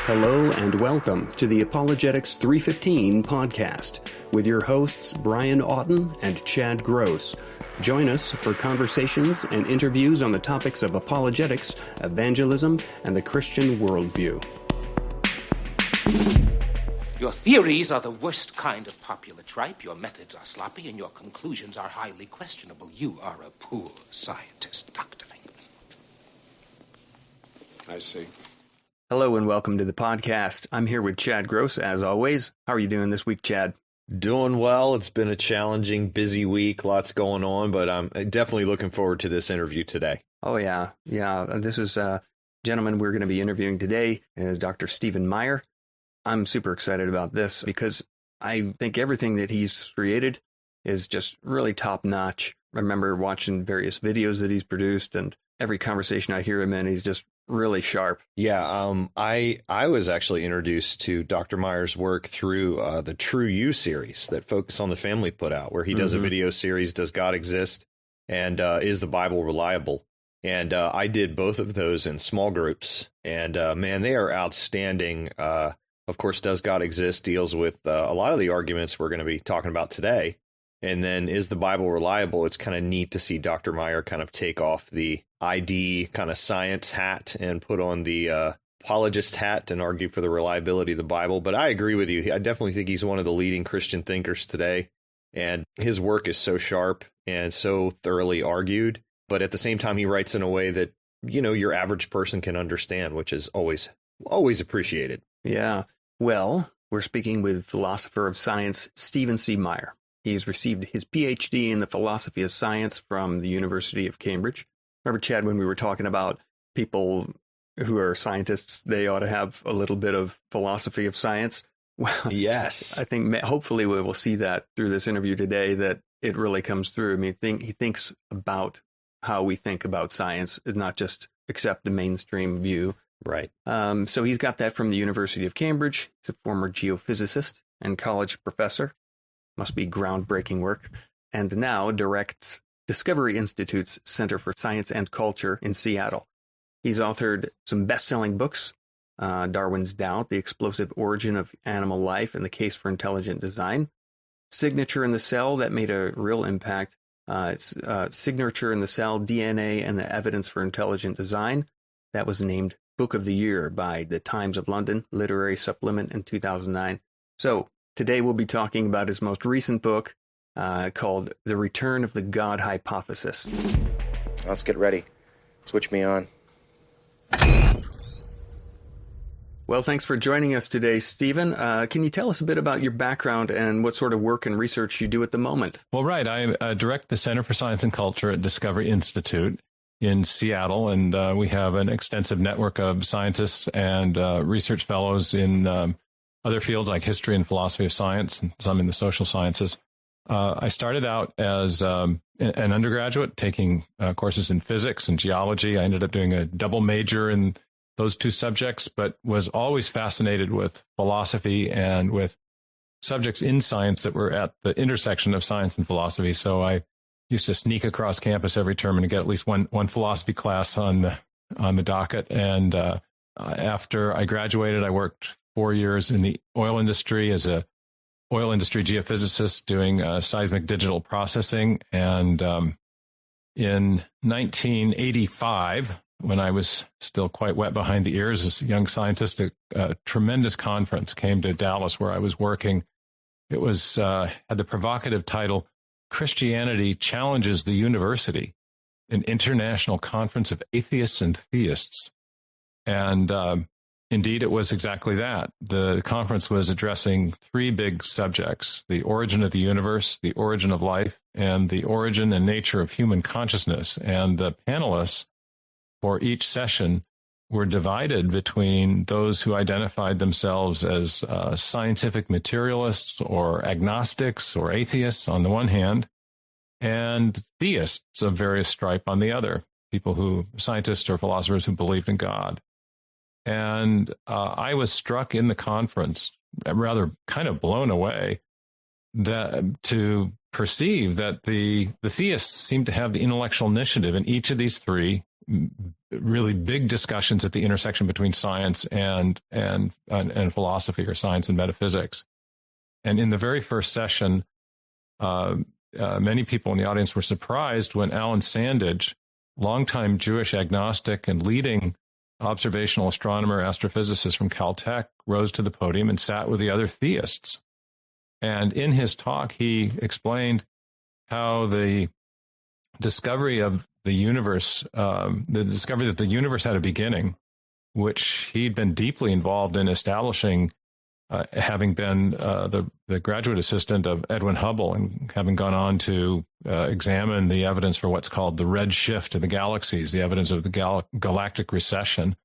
Hello and welcome to the Apologetics 315 podcast with your hosts Brian Auten and Chad Gross. Join us for conversations and interviews on the topics of apologetics, evangelism, and the Christian worldview. Your theories are the worst kind of popular tripe, your methods are sloppy, and your conclusions are highly questionable. You are a poor scientist, Dr. Finkman. I see. Hello and welcome to the podcast. I'm here with Chad Gross, as always. How are you doing this week, Chad? Doing well. It's been a challenging, busy week. Lots going on, but I'm definitely looking forward to this interview today. Oh, yeah. This is a gentleman we're going to be interviewing today, is Dr. Stephen Meyer. I'm super excited about this because I think everything that he's created is just really top-notch. I remember watching various videos that he's produced, and every conversation I hear him in, he's just really sharp. Yeah, I was actually introduced to Dr. Meyer's work through the True You series that Focus on the Family put out, where he does a video series, Does God Exist? And Is the Bible Reliable? And I did both of those in small groups. And man, they are outstanding. Of course, Does God Exist? Deals with a lot of the arguments we're going to be talking about today. And then Is the Bible Reliable? It's kind of neat to see Dr. Meyer kind of take off the ID kind of science hat and put on the apologist hat and argue for the reliability of the Bible. But I agree with you. I definitely think he's one of the leading Christian thinkers today. And his work is so sharp and so thoroughly argued. But at the same time, he writes in a way that, you know, your average person can understand, which is always appreciated. Yeah. Well, we're speaking with philosopher of science, Stephen C. Meyer. He's received his PhD in the philosophy of science from the University of Cambridge. Remember, Chad, when we were talking about people who are scientists, they ought to have a little bit of philosophy of science? Well, yes. I think hopefully we will see that through this interview today, that it really comes through. I mean, he thinks about how we think about science, not just accept the mainstream view. Right. So he's got that from the University of Cambridge. He's a former geophysicist and college professor. Must be groundbreaking work. And now directs Discovery Institute's Center for Science and Culture in Seattle. He's authored some best-selling books, Darwin's Doubt, The Explosive Origin of Animal Life and the Case for Intelligent Design, Signature in the Cell, that made a real impact. It's Signature in the Cell, DNA and the Evidence for Intelligent Design. That was named Book of the Year by the Times of London Literary Supplement in 2009. So today we'll be talking about his most recent book, called The Return of the God Hypothesis. Let's get ready. Switch me on. Well, thanks for joining us today, Stephen. Can you tell us a bit about your background and what sort of work and research you do at the moment? Well, right. I direct the Center for Science and Culture at Discovery Institute in Seattle, and we have an extensive network of scientists and research fellows in other fields like history and philosophy of science, and some in the social sciences. I started out as an undergraduate taking courses in physics and geology. I ended up doing a double major in those two subjects, but was always fascinated with philosophy and with subjects in science that were at the intersection of science and philosophy. So I used to sneak across campus every term and get at least one philosophy class on the docket. And after I graduated, I worked 4 years in the oil industry as a oil industry geophysicist doing seismic digital processing. And in 1985, when I was still quite wet behind the ears as a young scientist, a tremendous conference came to Dallas where I was working. It was had the provocative title, Christianity Challenges the University, an international conference of atheists and theists. And indeed, it was exactly that. The conference was addressing three big subjects: the origin of the universe, the origin of life, and the origin and nature of human consciousness. And the panelists for each session were divided between those who identified themselves as scientific materialists or agnostics or atheists on the one hand, and theists of various stripe on the other, scientists or philosophers who believed in God. And I was struck in the conference, rather kind of blown away, to perceive that the theists seemed to have the intellectual initiative in each of these three really big discussions at the intersection between science and philosophy, or science and metaphysics. And in the very first session, many people in the audience were surprised when Alan Sandage, longtime Jewish agnostic and leading observational astronomer, astrophysicist from Caltech, rose to the podium and sat with the other theists. And in his talk, he explained how the discovery of the universe, the discovery that the universe had a beginning, which he'd been deeply involved in establishing, having been the graduate assistant of Edwin Hubble and having gone on to examine the evidence for what's called the red shift of the galaxies, the evidence of the galactic recession.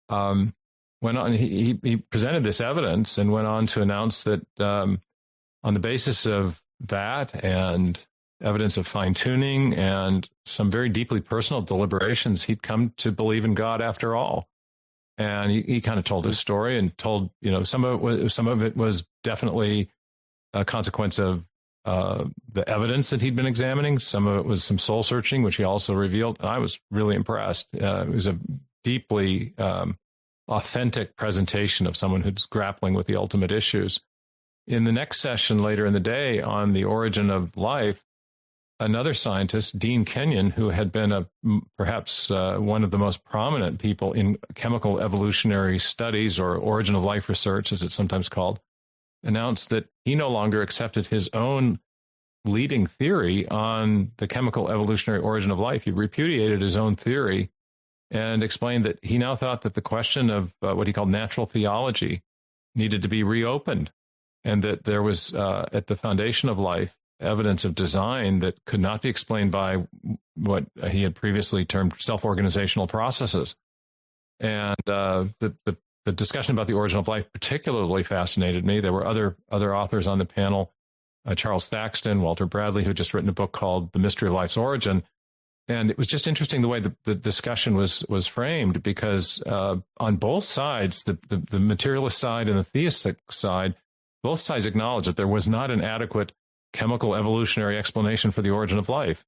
Went on, he presented this evidence and went on to announce that on the basis of that and evidence of fine-tuning and some very deeply personal deliberations, he'd come to believe in God after all. And he kind of told his story and told, some of it was definitely a consequence of the evidence that he'd been examining. Some of it was some soul searching, which he also revealed. And I was really impressed. It was a deeply authentic presentation of someone who's grappling with the ultimate issues. In the next session later in the day on the origin of life, another scientist, Dean Kenyon, who had been perhaps one of the most prominent people in chemical evolutionary studies, or origin of life research, as it's sometimes called, announced that he no longer accepted his own leading theory on the chemical evolutionary origin of life. He repudiated his own theory and explained that he now thought that the question of what he called natural theology needed to be reopened, and that there was at the foundation of life evidence of design that could not be explained by what he had previously termed self-organizational processes. And the discussion about the origin of life particularly fascinated me. There were other authors on the panel, Charles Thaxton, Walter Bradley, who had just written a book called The Mystery of Life's Origin. And it was just interesting the way the discussion was framed, because on both sides, the materialist side and the theistic side, both sides acknowledged that there was not an adequate chemical evolutionary explanation for the origin of life.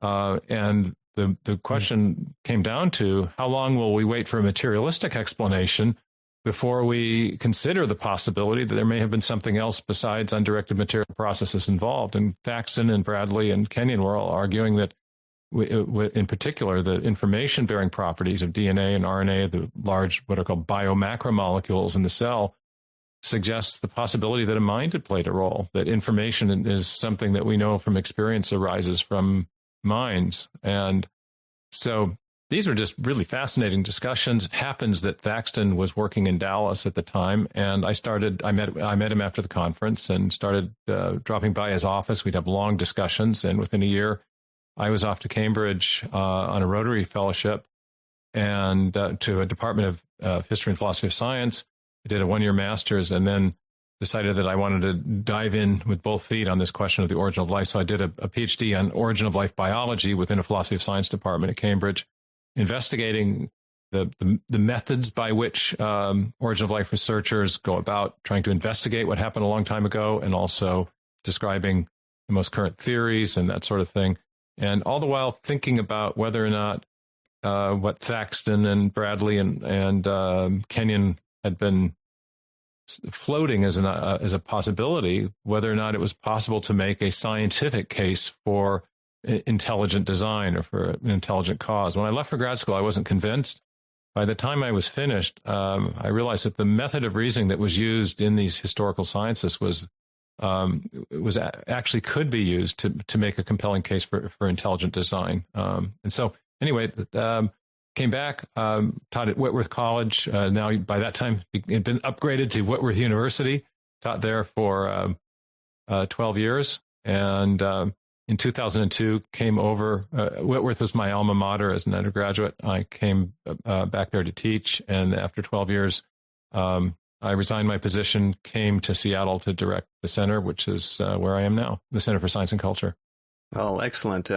And the question came down to, how long will we wait for a materialistic explanation before we consider the possibility that there may have been something else besides undirected material processes involved? And Thaxton and Bradley and Kenyon were all arguing that, in particular, the information-bearing properties of DNA and RNA, the large, what are called biomacromolecules in the cell, suggests the possibility that a mind had played a role, that information is something that we know from experience arises from minds. And so these were just really fascinating discussions. It happens that Thaxton was working in Dallas at the time, and I met him after the conference and started dropping by his office. We'd have long discussions, and within a year, I was off to Cambridge on a Rotary Fellowship and to a Department of History and Philosophy of Science. I did a one-year master's and then decided that I wanted to dive in with both feet on this question of the origin of life. So I did a PhD on origin of life biology within a philosophy of science department at Cambridge, investigating the methods by which origin of life researchers go about trying to investigate what happened a long time ago, and also describing the most current theories and that sort of thing. And all the while thinking about whether or not what Thaxton and Bradley and Kenyon had been floating as a possibility, whether or not it was possible to make a scientific case for intelligent design or for an intelligent cause. When I left for grad school, I wasn't convinced. By the time I was finished, I realized that the method of reasoning that was used in these historical sciences was actually could be used to make a compelling case for intelligent design. And so anyway, came back, taught at Whitworth College. Now, by that time, it had been upgraded to Whitworth University, taught there for 12 years. And in 2002, came over. Whitworth was my alma mater as an undergraduate. I came back there to teach. And after 12 years, I resigned my position, came to Seattle to direct the center, which is where I am now, the Center for Science and Culture. Well, excellent.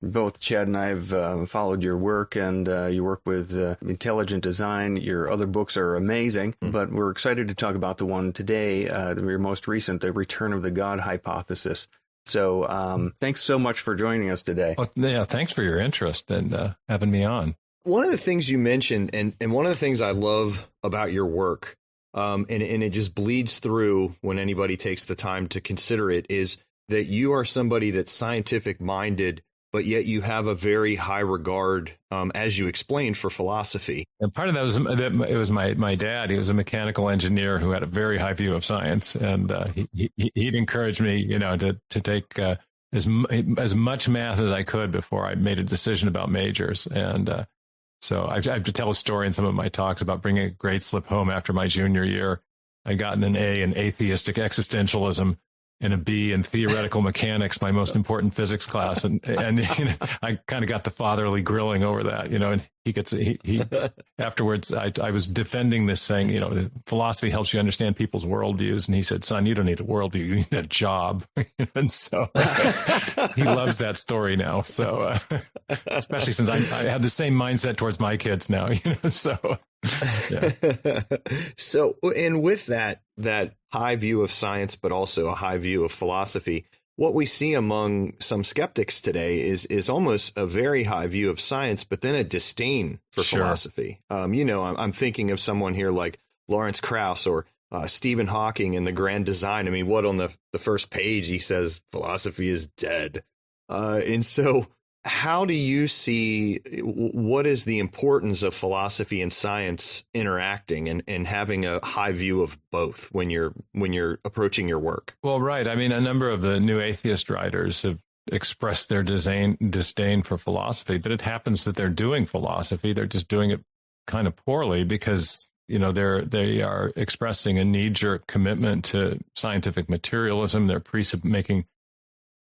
Both Chad and I have followed your work, and you work with intelligent design. Your other books are amazing, but we're excited to talk about the one today, your most recent, The Return of the God Hypothesis. So thanks so much for joining us today. Oh, yeah, thanks for your interest and having me on. One of the things you mentioned, and one of the things I love about your work, and it just bleeds through when anybody takes the time to consider it, is that you are somebody that's scientific minded, but yet you have a very high regard, as you explained, for philosophy. And part of that was my dad. He was a mechanical engineer who had a very high view of science, and he'd encourage me, to take as much math as I could before I made a decision about majors. And so I have to tell a story in some of my talks about bringing a grade slip home after my junior year. I'd gotten an A in atheistic existentialism and a B in theoretical mechanics, my most important physics class. And I kind of got the fatherly grilling over that, and he afterwards, I was defending this saying, philosophy helps you understand people's worldviews. And he said, son, you don't need a worldview, you need a job. And so he loves that story now. So especially since I have the same mindset towards my kids now, so. Yeah. So, and with that high view of science, but also a high view of philosophy, what we see among some skeptics today is almost a very high view of science, but then a disdain for philosophy. I'm thinking of someone here like Lawrence Krauss or Stephen Hawking in The Grand Design. I mean, what on the first page he says philosophy is dead. And so how do you see what is the importance of philosophy and science interacting and having a high view of both when you're approaching your work? Well, right. I mean, a number of the new atheist writers have expressed their disdain for philosophy, but it happens that they're doing philosophy. They're just doing it kind of poorly because, they are expressing a knee-jerk commitment to scientific materialism. They're making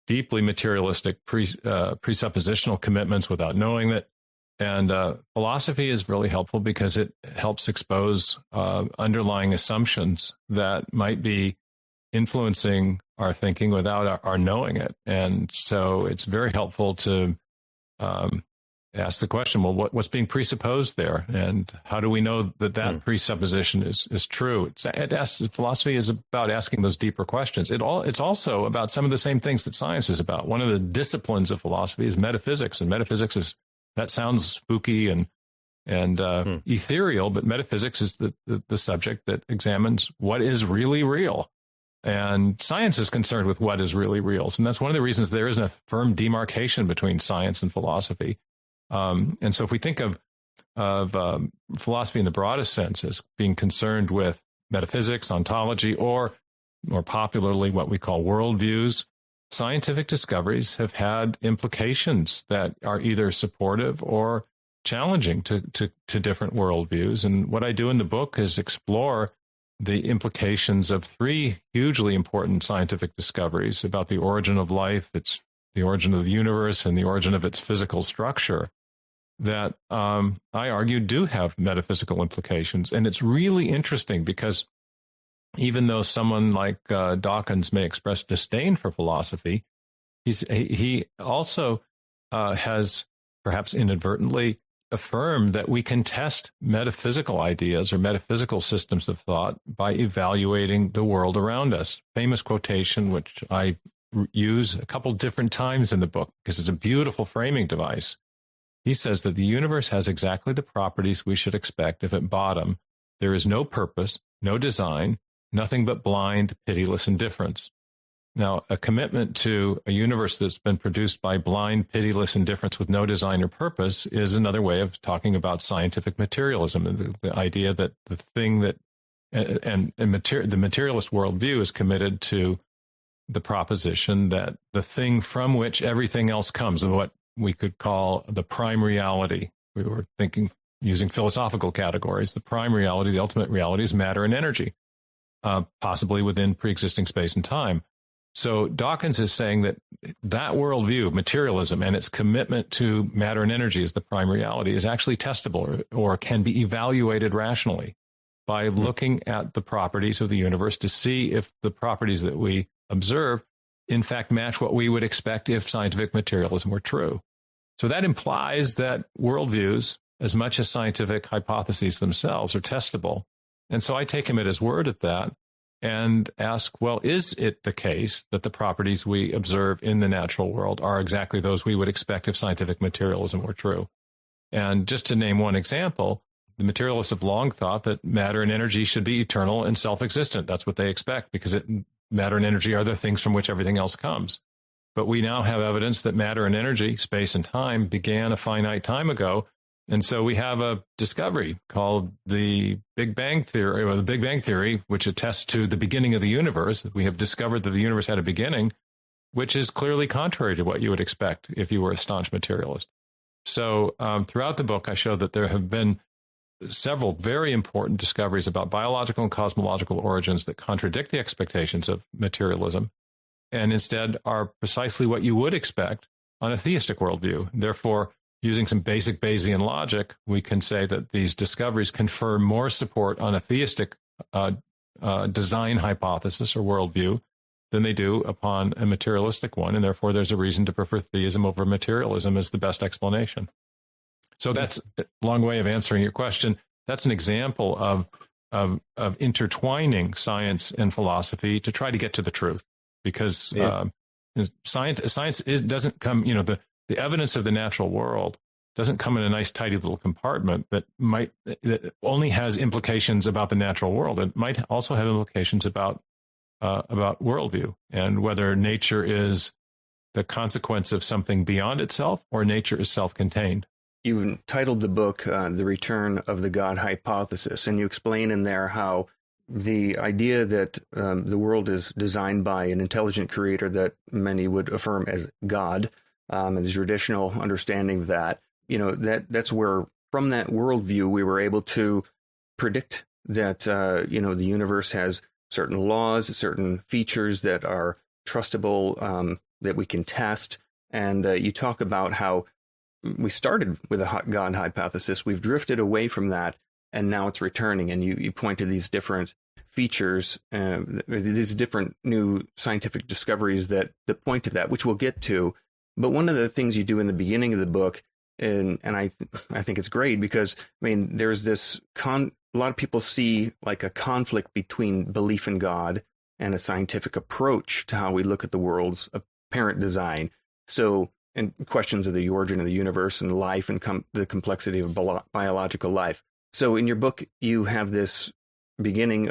deeply materialistic presuppositional commitments without knowing that. And philosophy is really helpful because it helps expose underlying assumptions that might be influencing our thinking without our knowing it. And so it's very helpful to ask the question, well, what's being presupposed there? And how do we know that presupposition is true? Philosophy is about asking those deeper questions. It's also about some of the same things that science is about. One of the disciplines of philosophy is metaphysics, and metaphysics that sounds spooky and ethereal, but metaphysics is the subject that examines what is really real. And science is concerned with what is really real. And that's one of the reasons there isn't a firm demarcation between science and philosophy. And so if we think of philosophy in the broadest sense as being concerned with metaphysics, ontology, or more popularly what we call worldviews, scientific discoveries have had implications that are either supportive or challenging to different worldviews. And what I do in the book is explore the implications of three hugely important scientific discoveries about the origin of life, the origin of the universe, and the origin of its physical structure that I argue do have metaphysical implications. And it's really interesting because even though someone like Dawkins may express disdain for philosophy, he also has perhaps inadvertently affirmed that we can test metaphysical ideas or metaphysical systems of thought by evaluating the world around us. Famous quotation, which I use a couple different times in the book because it's a beautiful framing device. He says that the universe has exactly the properties we should expect if at bottom there is no purpose, no design, nothing but blind, pitiless indifference. Now, a commitment to a universe that's been produced by blind, pitiless indifference with no design or purpose is another way of talking about scientific materialism, the idea that the thing that, the materialist worldview is committed to the proposition that the thing from which everything else comes, what we could call the prime reality. We were thinking, using philosophical categories, the prime reality, the ultimate reality is matter and energy, possibly within pre-existing space and time. So Dawkins is saying that worldview, materialism, and its commitment to matter and energy as the prime reality is actually testable or can be evaluated rationally by looking at the properties of the universe to see if the properties that we observe in fact match what we would expect if scientific materialism were true. So that implies that worldviews, as much as scientific hypotheses themselves, are testable. And so I take him at his word at that. and ask, well, is it the case that the properties we observe in the natural world are exactly those we would expect if scientific materialism were true? And just to name one example, the materialists have long thought that matter and energy should be eternal and self-existent. That's what they expect, because matter and energy are the things from which everything else comes. But we now have evidence that matter and energy, space and time, began a finite time ago. And so we have a discovery called the Big Bang Theory, or the Big Bang Theory, which attests to the beginning of the universe. We have discovered that the universe had a beginning, which is clearly contrary to what you would expect if you were a staunch materialist. So throughout the book, I show that there have been several very important discoveries about biological and cosmological origins that contradict the expectations of materialism, and instead are precisely what you would expect on a theistic worldview. Therefore, using some basic Bayesian logic, we can say that these discoveries confer more support on a theistic design hypothesis or worldview than they do upon a materialistic one, and therefore there's a reason to prefer theism over materialism as the best explanation. So that's a long way of answering your question. That's an example of intertwining science and philosophy to try to get to the truth, because science doesn't come, the evidence of the natural world doesn't come in a nice, tidy little compartment that only has implications about the natural world. It might also have implications about worldview and whether nature is the consequence of something beyond itself or nature is self-contained. You titled the book The Return of the God Hypothesis, and you explain in there how the idea that the world is designed by an intelligent creator that many would affirm as God, and the traditional understanding of that, that's where, from that worldview, we were able to predict that, the universe has certain laws, certain features that are trustable, that we can test. And you talk about how we started with a God hypothesis, we've drifted away from that, and now it's returning. And you point to these different features, these different new scientific discoveries that point to that, which we'll get to. But one of the things you do in the beginning of the book, and I think it's great, because there's this a lot of people see like a conflict between belief in God and a scientific approach to how we look at the world's apparent design. So, and questions of the origin of the universe and life and the complexity of biological life. So in your book, you have this beginning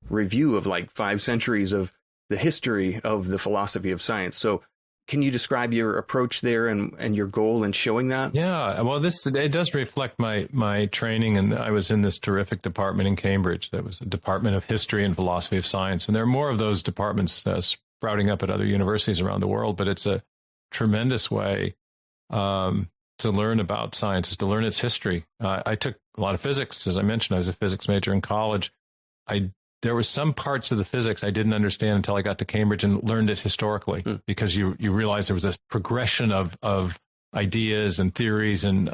review of like 5 centuries of the history of the philosophy of science. So can you describe your approach there and your goal in showing that? Yeah, well, it does reflect my training, and I was in this terrific department in Cambridge. That was a department of history and philosophy of science, and there are more of those departments sprouting up at other universities around the world. But it's a tremendous way to learn about science, to learn its history. I took a lot of physics, as I mentioned. I was a physics major in college. There were some parts of the physics I didn't understand until I got to Cambridge and learned it historically, because you realize there was a progression of ideas and theories, and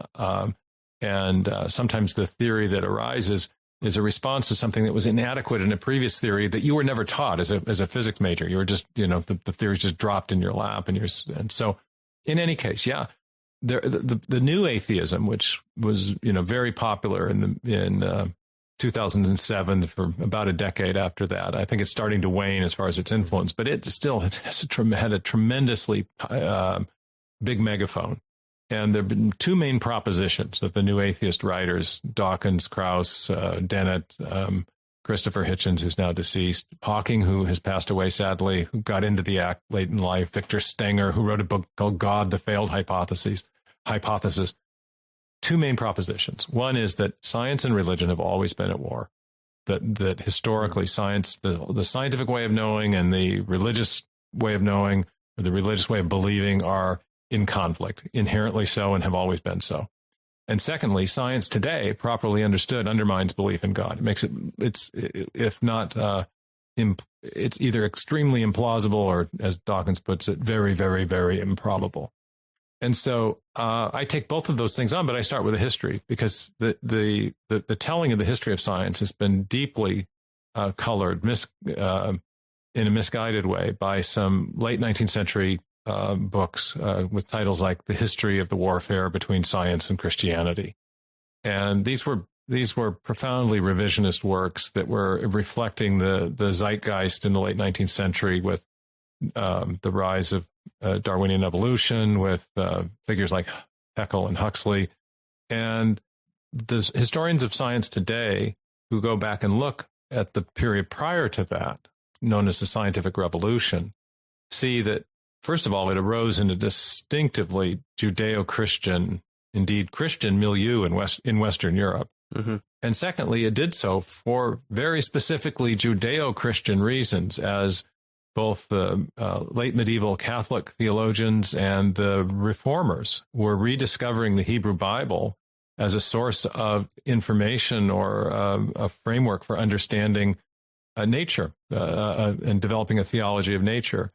sometimes the theory that arises is a response to something that was inadequate in a previous theory that you were never taught as a physics major. You were just, the theories just dropped in your lap, and so in any case, yeah. The new atheism, which was very popular in 2007 for about a decade after that, I think it's starting to wane as far as its influence, but it still had a tremendously big megaphone. And there have been 2 main propositions that the new atheist writers, Dawkins, Krauss, Dennett, Christopher Hitchens, who's now deceased, Hawking, who has passed away sadly, who got into the act late in life, Victor Stenger, who wrote a book called God, the Failed Hypothesis. 2 main propositions. One is that science and religion have always been at war. That historically science, the scientific way of knowing and the religious way of knowing, or the religious way of believing, are in conflict, inherently so, and have always been so. And secondly, science today, properly understood, undermines belief in God. It makes it's either extremely implausible or, as Dawkins puts it, very, very, very improbable. And so I take both of those things on, but I start with the history, because the telling of the history of science has been deeply colored in a misguided way by some late 19th century books with titles like The History of the Warfare Between Science and Christianity. And these were these were profoundly revisionist works that were reflecting the zeitgeist in the late 19th century with the rise of Darwinian evolution, with figures like Haeckel and Huxley. And the historians of science today who go back and look at the period prior to that, known as the scientific revolution, see that, first of all, it arose in a distinctively Judeo-Christian, indeed Christian milieu in Western Europe. Mm-hmm. And secondly, it did so for very specifically Judeo-Christian reasons, as both the late medieval Catholic theologians and the reformers were rediscovering the Hebrew Bible as a source of information or a framework for understanding nature and developing a theology of nature.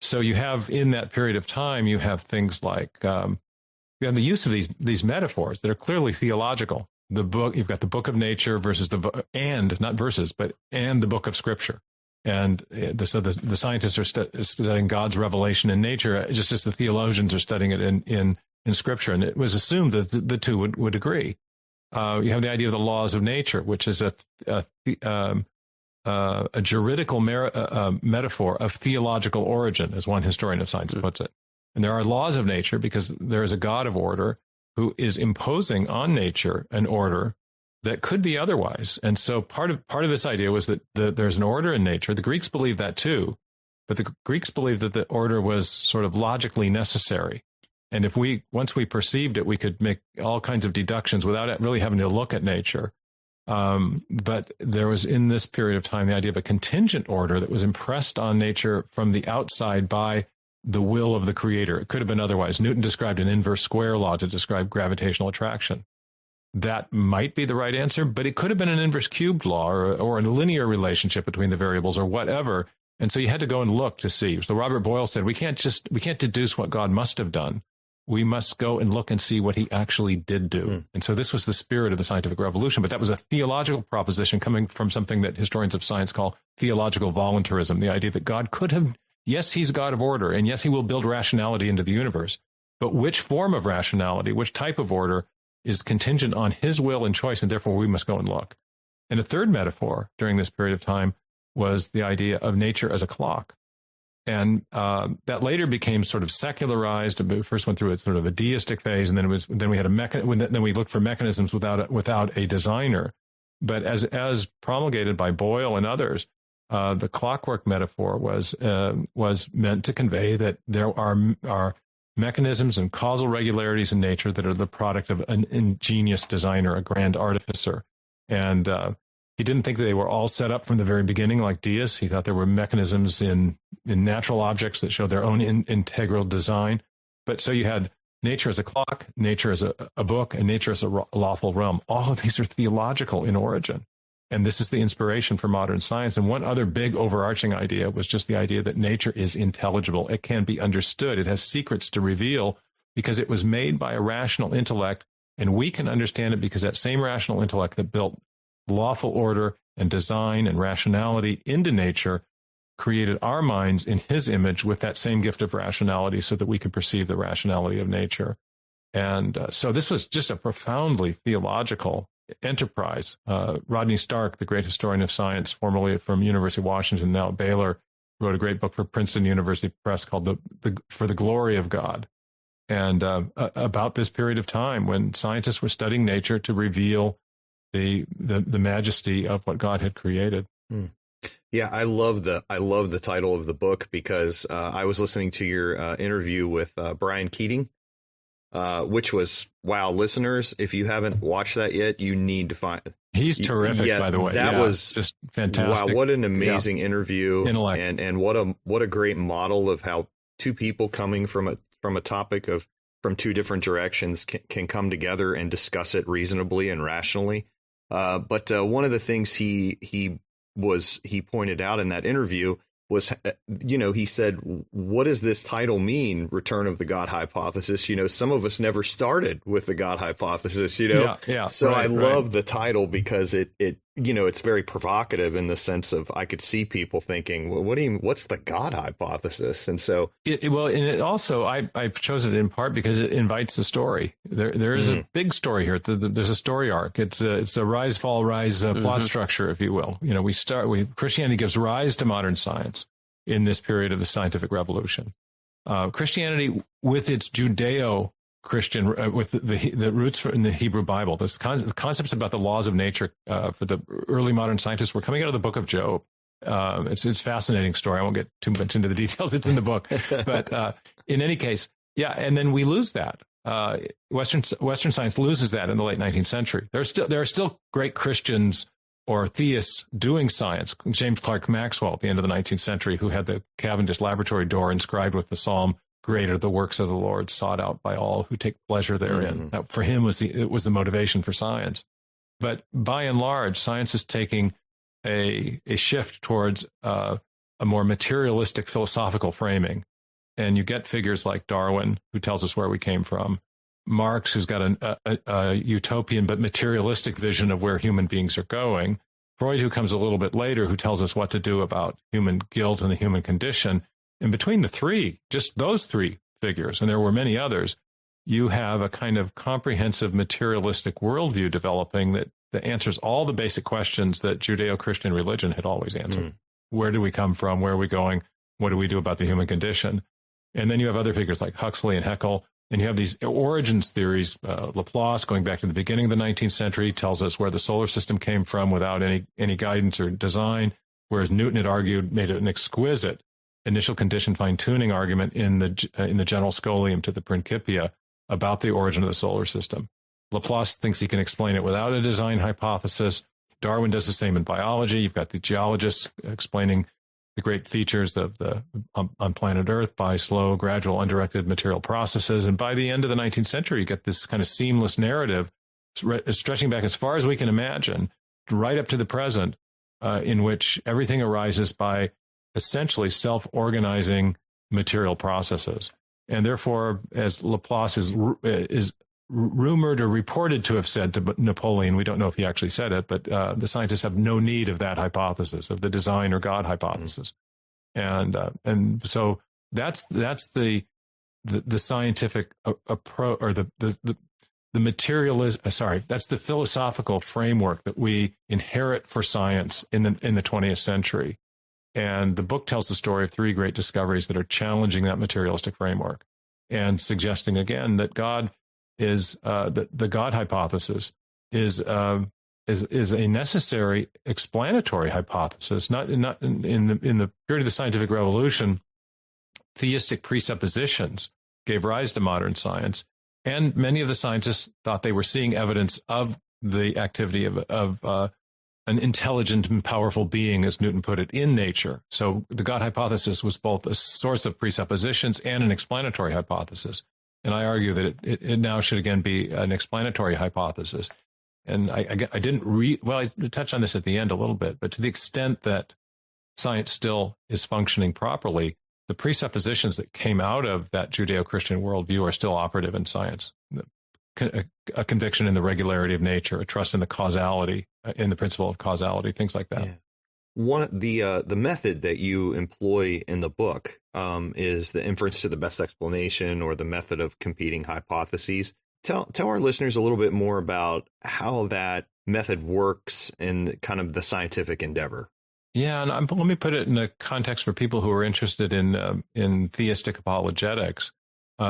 So you have, in that period of time, you have things like you have the use of these metaphors that are clearly theological. You've got the book of nature versus not verses, but the book of Scripture. And so the scientists are studying God's revelation in nature, just as the theologians are studying it in Scripture. And it was assumed that the two would agree. You have the idea of the laws of nature, which is a juridical metaphor of theological origin, as one historian of science puts it. And there are laws of nature because there is a God of order who is imposing on nature an order that could be otherwise. And so part of this idea was that there's an order in nature. The Greeks believed that too, but the Greeks believed that the order was sort of logically necessary. And once we perceived it, we could make all kinds of deductions without really having to look at nature. But there was, in this period of time, the idea of a contingent order that was impressed on nature from the outside by the will of the creator. It could have been otherwise. Newton described an inverse square law to describe gravitational attraction. That might be the right answer, but it could have been an inverse cubed law or a linear relationship between the variables or whatever. And so you had to go and look to see. So Robert Boyle said, we can't deduce what God must have done. We must go and look and see what he actually did do. And so this was the spirit of the scientific revolution, but that was a theological proposition coming from something that historians of science call theological voluntarism, the idea that God could have, yes, he's God of order, and yes, he will build rationality into the universe, but which form of rationality, which type of order is contingent on his will and choice, and therefore we must go and look. And a third metaphor during this period of time was the idea of nature as a clock. And that later became sort of secularized. It first went through a sort of a deistic phase, and then we looked for mechanisms without a designer. But as promulgated by Boyle and others, the clockwork metaphor was meant to convey that there are mechanisms and causal regularities in nature that are the product of an ingenious designer, a grand artificer. And he didn't think they were all set up from the very beginning like deists. He thought there were mechanisms in natural objects that showed their own integral design. But so you had nature as a clock, nature as a book, and nature as a lawful realm. All of these are theological in origin. And this is the inspiration for modern science. And one other big overarching idea was just the idea that nature is intelligible. It can be understood. It has secrets to reveal because it was made by a rational intellect, and we can understand it because that same rational intellect that built lawful order and design and rationality into nature created our minds in his image with that same gift of rationality so that we could perceive the rationality of nature. And so this was just a profoundly theological enterprise. Rodney Stark, the great historian of science, formerly from University of Washington, now at Baylor, wrote a great book for Princeton University Press called For the Glory of God. And about this period of time when scientists were studying nature to reveal the majesty of what God had created. Yeah, I love the title of the book because I was listening to your interview with Brian Keating, which was, wow, listeners, if you haven't watched that yet, you need to find it. He's terrific, by the way. That was just fantastic. Wow, what an amazing interview. Intellect. And what a great model of how two people coming from a topic from two different directions can come together and discuss it reasonably and rationally. But one of the things he pointed out in that interview was, he said, what does this title mean? Return of the God hypothesis. Some of us never started with the God hypothesis, Yeah, So I love the title because it it's very provocative in the sense of I could see people thinking, well, what's the God hypothesis? And so, I chose it in part because it invites the story. There is a big story here. There's a story arc. It's a rise, fall, rise plot structure, if you will. Christianity gives rise to modern science in this period of the scientific revolution. Christianity, with its Judeo-Christian, with the roots in the Hebrew Bible, the concepts about the laws of nature for the early modern scientists were coming out of the book of Job. It's a fascinating story. I won't get too much into the details. It's in the book. But in any case, and then we lose that. Western science loses that in the late 19th century. There are still great Christians or theists doing science. James Clerk Maxwell at the end of the 19th century, who had the Cavendish laboratory door inscribed with the psalm, "Great are the works of the Lord, sought out by all who take pleasure therein." That, for him, it was the motivation for science. But by and large, science is taking a shift towards a more materialistic philosophical framing. And you get figures like Darwin, who tells us where we came from, Marx, who's got a utopian but materialistic vision of where human beings are going, Freud, who comes a little bit later, who tells us what to do about human guilt and the human condition. And between the three, just those three figures, and there were many others, you have a kind of comprehensive materialistic worldview developing that answers all the basic questions that Judeo-Christian religion had always answered. Where do we come from? Where are we going? What do we do about the human condition? And then you have other figures like Huxley and Haeckel, and you have these origins theories. Laplace, going back to the beginning of the 19th century, tells us where the solar system came from without any guidance or design, whereas Newton had argued, made an exquisite initial condition fine-tuning argument in the General Scholium to the Principia about the origin of the solar system. Laplace thinks he can explain it without a design hypothesis. Darwin does the same in biology. You've got the geologists explaining the great features of on planet Earth by slow, gradual, undirected material processes. And by the end of the 19th century, you get this kind of seamless narrative stretching back as far as we can imagine, right up to the present, in which everything arises by essentially self-organizing material processes. And therefore, as Laplace is rumored or reported to have said to Napoleon, we don't know if he actually said it, but the scientists have no need of that hypothesis, of the design or God hypothesis. And so that's the scientific approach, or the materialist. That's the philosophical framework that we inherit for science in the 20th century. And the book tells the story of three great discoveries that are challenging that materialistic framework and suggesting again that God is the God hypothesis is a necessary explanatory hypothesis. Not in the period of the scientific revolution, theistic presuppositions gave rise to modern science, and many of the scientists thought they were seeing evidence of the activity of an intelligent and powerful being, as Newton put it, in nature. So the God hypothesis was both a source of presuppositions and an explanatory hypothesis. And I argue that it now should again be an explanatory hypothesis. And I didn't I touched on this at the end a little bit, but to the extent that science still is functioning properly, the presuppositions that came out of that Judeo-Christian worldview are still operative in science. A conviction in the regularity of nature, a trust in the causality, in the principle of causality, things like that. Yeah. The method that you employ in the book is the inference to the best explanation, or the method of competing hypotheses. Tell our listeners a little bit more about how that method works in kind of the scientific endeavor. Yeah, and let me put it in a context for people who are interested in theistic apologetics.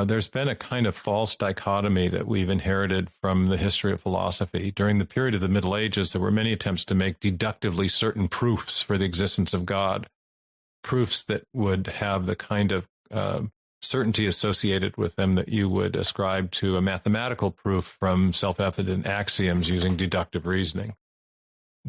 There's been a kind of false dichotomy that we've inherited from the history of philosophy. During the period of the Middle Ages, there were many attempts to make deductively certain proofs for the existence of God, proofs that would have the kind of certainty associated with them that you would ascribe to a mathematical proof from self-evident axioms using deductive reasoning.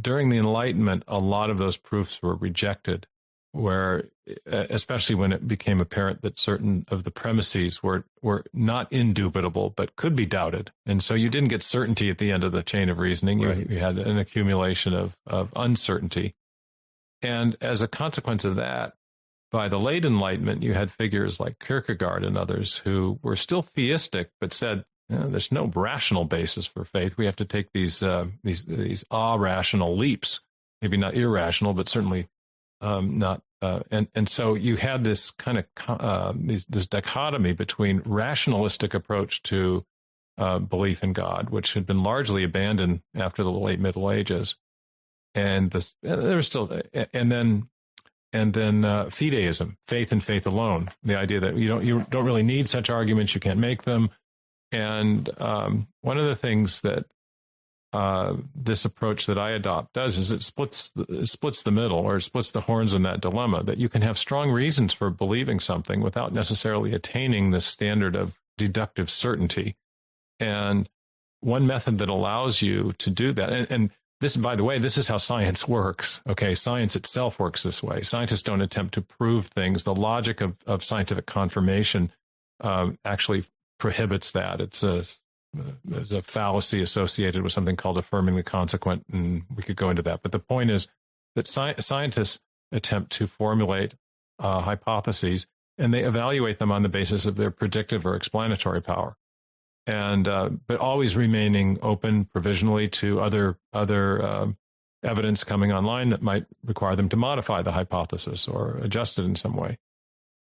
During the Enlightenment, a lot of those proofs were rejected, where, especially when it became apparent that certain of the premises were not indubitable, but could be doubted. And so you didn't get certainty at the end of the chain of reasoning. Right. You had an accumulation of uncertainty. And as a consequence of that, by the late Enlightenment, you had figures like Kierkegaard and others who were still theistic, but said there's no rational basis for faith. We have to take these irrational leaps, maybe not irrational, but certainly not. And so you had this kind of this dichotomy between rationalistic approach to belief in God, which had been largely abandoned after the late Middle Ages, and there was still, and then fideism, faith and faith alone. The idea that you don't really need such arguments, you can't make them. And one of the things that this approach that I adopt does is it splits the middle, or it splits the horns in that dilemma, that you can have strong reasons for believing something without necessarily attaining the standard of deductive certainty. And one method that allows you to do that, and this, by the way, this is how science works. Okay, science itself works this way. Scientists don't attempt to prove things. The logic of scientific confirmation actually prohibits that. There's a fallacy associated with something called affirming the consequent, and we could go into that. But the point is that scientists attempt to formulate hypotheses, and they evaluate them on the basis of their predictive or explanatory power, and but always remaining open provisionally to other evidence coming online that might require them to modify the hypothesis or adjust it in some way.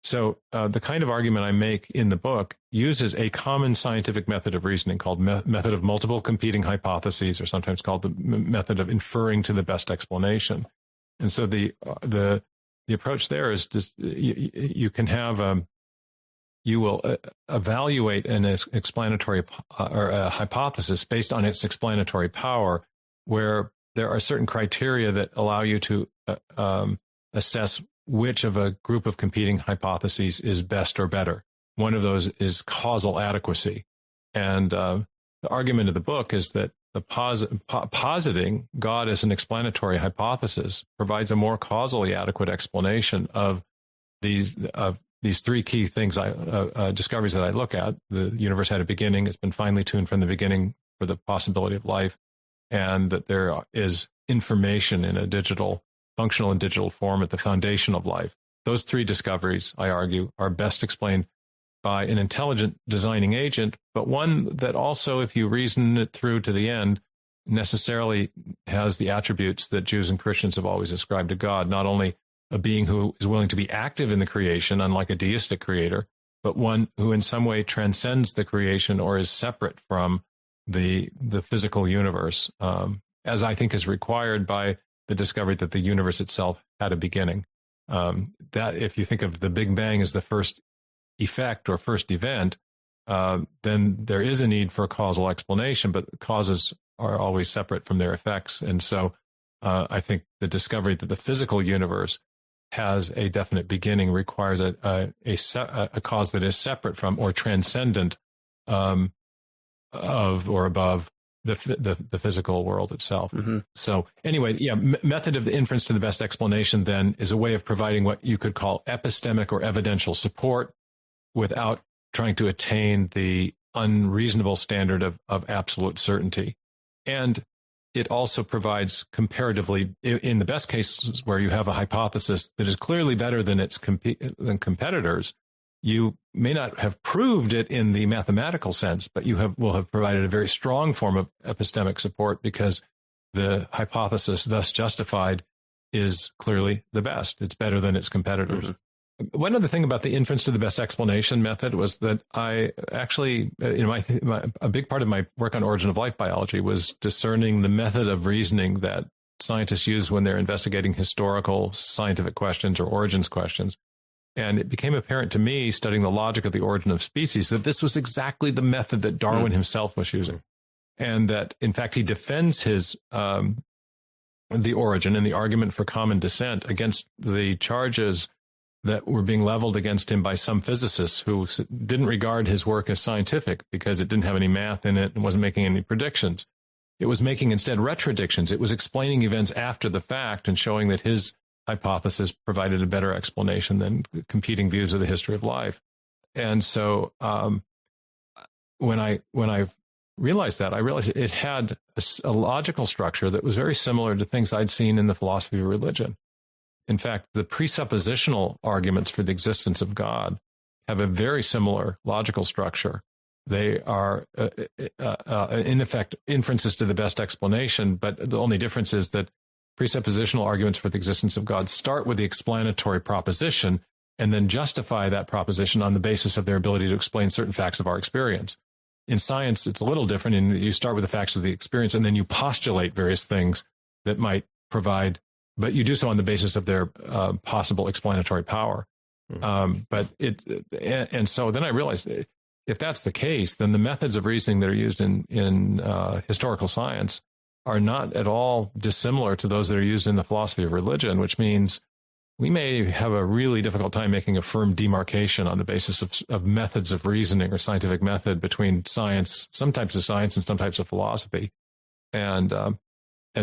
So the kind of argument I make in the book uses a common scientific method of reasoning called method of multiple competing hypotheses, or sometimes called the method of inferring to the best explanation. And so the approach there is just, you can have you will evaluate an explanatory or a hypothesis based on its explanatory power, where there are certain criteria that allow you to assess which of a group of competing hypotheses is best or better. One of those is causal adequacy. And the argument of the book is that the positing God as an explanatory hypothesis provides a more causally adequate explanation of these three key things, discoveries that I look at. The universe had a beginning. It's been finely tuned from the beginning for the possibility of life, and that there is information in a functional and digital form at the foundation of life. Those three discoveries, I argue, are best explained by an intelligent designing agent, but one that also, if you reason it through to the end, necessarily has the attributes that Jews and Christians have always ascribed to God, not only a being who is willing to be active in the creation, unlike a deistic creator, but one who in some way transcends the creation or is separate from the physical universe, as I think is required by the discovery that the universe itself had a beginning. That if you think of the Big Bang as the first effect or first event, then there is a need for a causal explanation, but causes are always separate from their effects. And so I think the discovery that the physical universe has a definite beginning requires a cause that is separate from or transcendent of or above the physical world itself. Mm-hmm. So anyway, method of the inference to the best explanation then is a way of providing what you could call epistemic or evidential support without trying to attain the unreasonable standard of absolute certainty. And it also provides comparatively, in the best cases where you have a hypothesis that is clearly better than its than competitors, you may not have proved it in the mathematical sense, but you will have provided a very strong form of epistemic support because the hypothesis thus justified is clearly the best. It's better than its competitors. Mm-hmm. One other thing about the inference to the best explanation method was that I actually, a big part of my work on origin of life biology was discerning the method of reasoning that scientists use when they're investigating historical scientific questions or origins questions. And it became apparent to me, studying the logic of the origin of species, that this was exactly the method that Darwin himself was using. And that, in fact, he defends his the origin and the argument for common descent against the charges that were being leveled against him by some physicists who didn't regard his work as scientific because it didn't have any math in it and wasn't making any predictions. It was making instead retrodictions. It was explaining events after the fact and showing that his hypothesis provided a better explanation than competing views of the history of life. And so when I realized that, I realized it had a logical structure that was very similar to things I'd seen in the philosophy of religion. In fact, the presuppositional arguments for the existence of God have a very similar logical structure They are, in effect, inferences to the best explanation, but the only difference is that presuppositional arguments for the existence of God start with the explanatory proposition and then justify that proposition on the basis of their ability to explain certain facts of our experience. In science, it's a little different in that you start with the facts of the experience and then you postulate various things that might provide, but you do so on the basis of their possible explanatory power. And so then I realized, if that's the case, then the methods of reasoning that are used in historical science are not at all dissimilar to those that are used in the philosophy of religion, which means we may have a really difficult time making a firm demarcation on the basis of methods of reasoning or scientific method between science, some types of science and some types of philosophy. And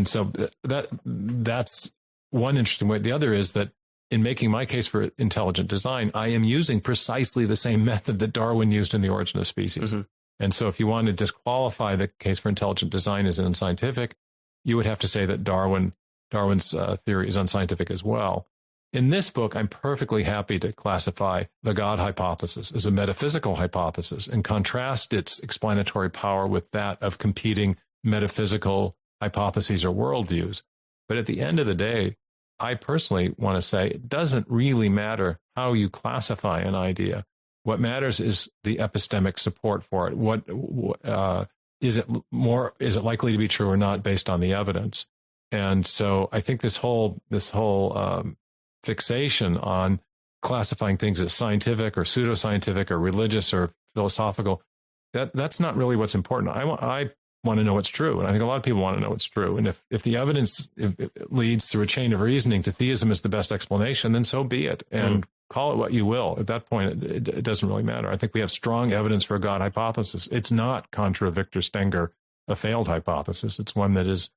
so that's one interesting way. The other is that in making my case for intelligent design, I am using precisely the same method that Darwin used in The Origin of Species. Mm-hmm. And so if you want to disqualify the case for intelligent design as unscientific, you would have to say that Darwin's theory is unscientific as well. In this book, I'm perfectly happy to classify the God hypothesis as a metaphysical hypothesis and contrast its explanatory power with that of competing metaphysical hypotheses or worldviews. But at the end of the day, I personally want to say it doesn't really matter how you classify an idea. What matters is the epistemic support for it. What is it likely to be true or not based on the evidence? And so I think this whole fixation on classifying things as scientific or pseudoscientific or religious or philosophical, that's not really what's important. I want to know what's true, and I think a lot of people want to know what's true. And if the evidence leads through a chain of reasoning to theism as the best explanation, then so be it, and call it what you will. At that point, it doesn't really matter. I think we have strong evidence for a God hypothesis. It's not contra Victor Stenger, a failed hypothesis. It's one that is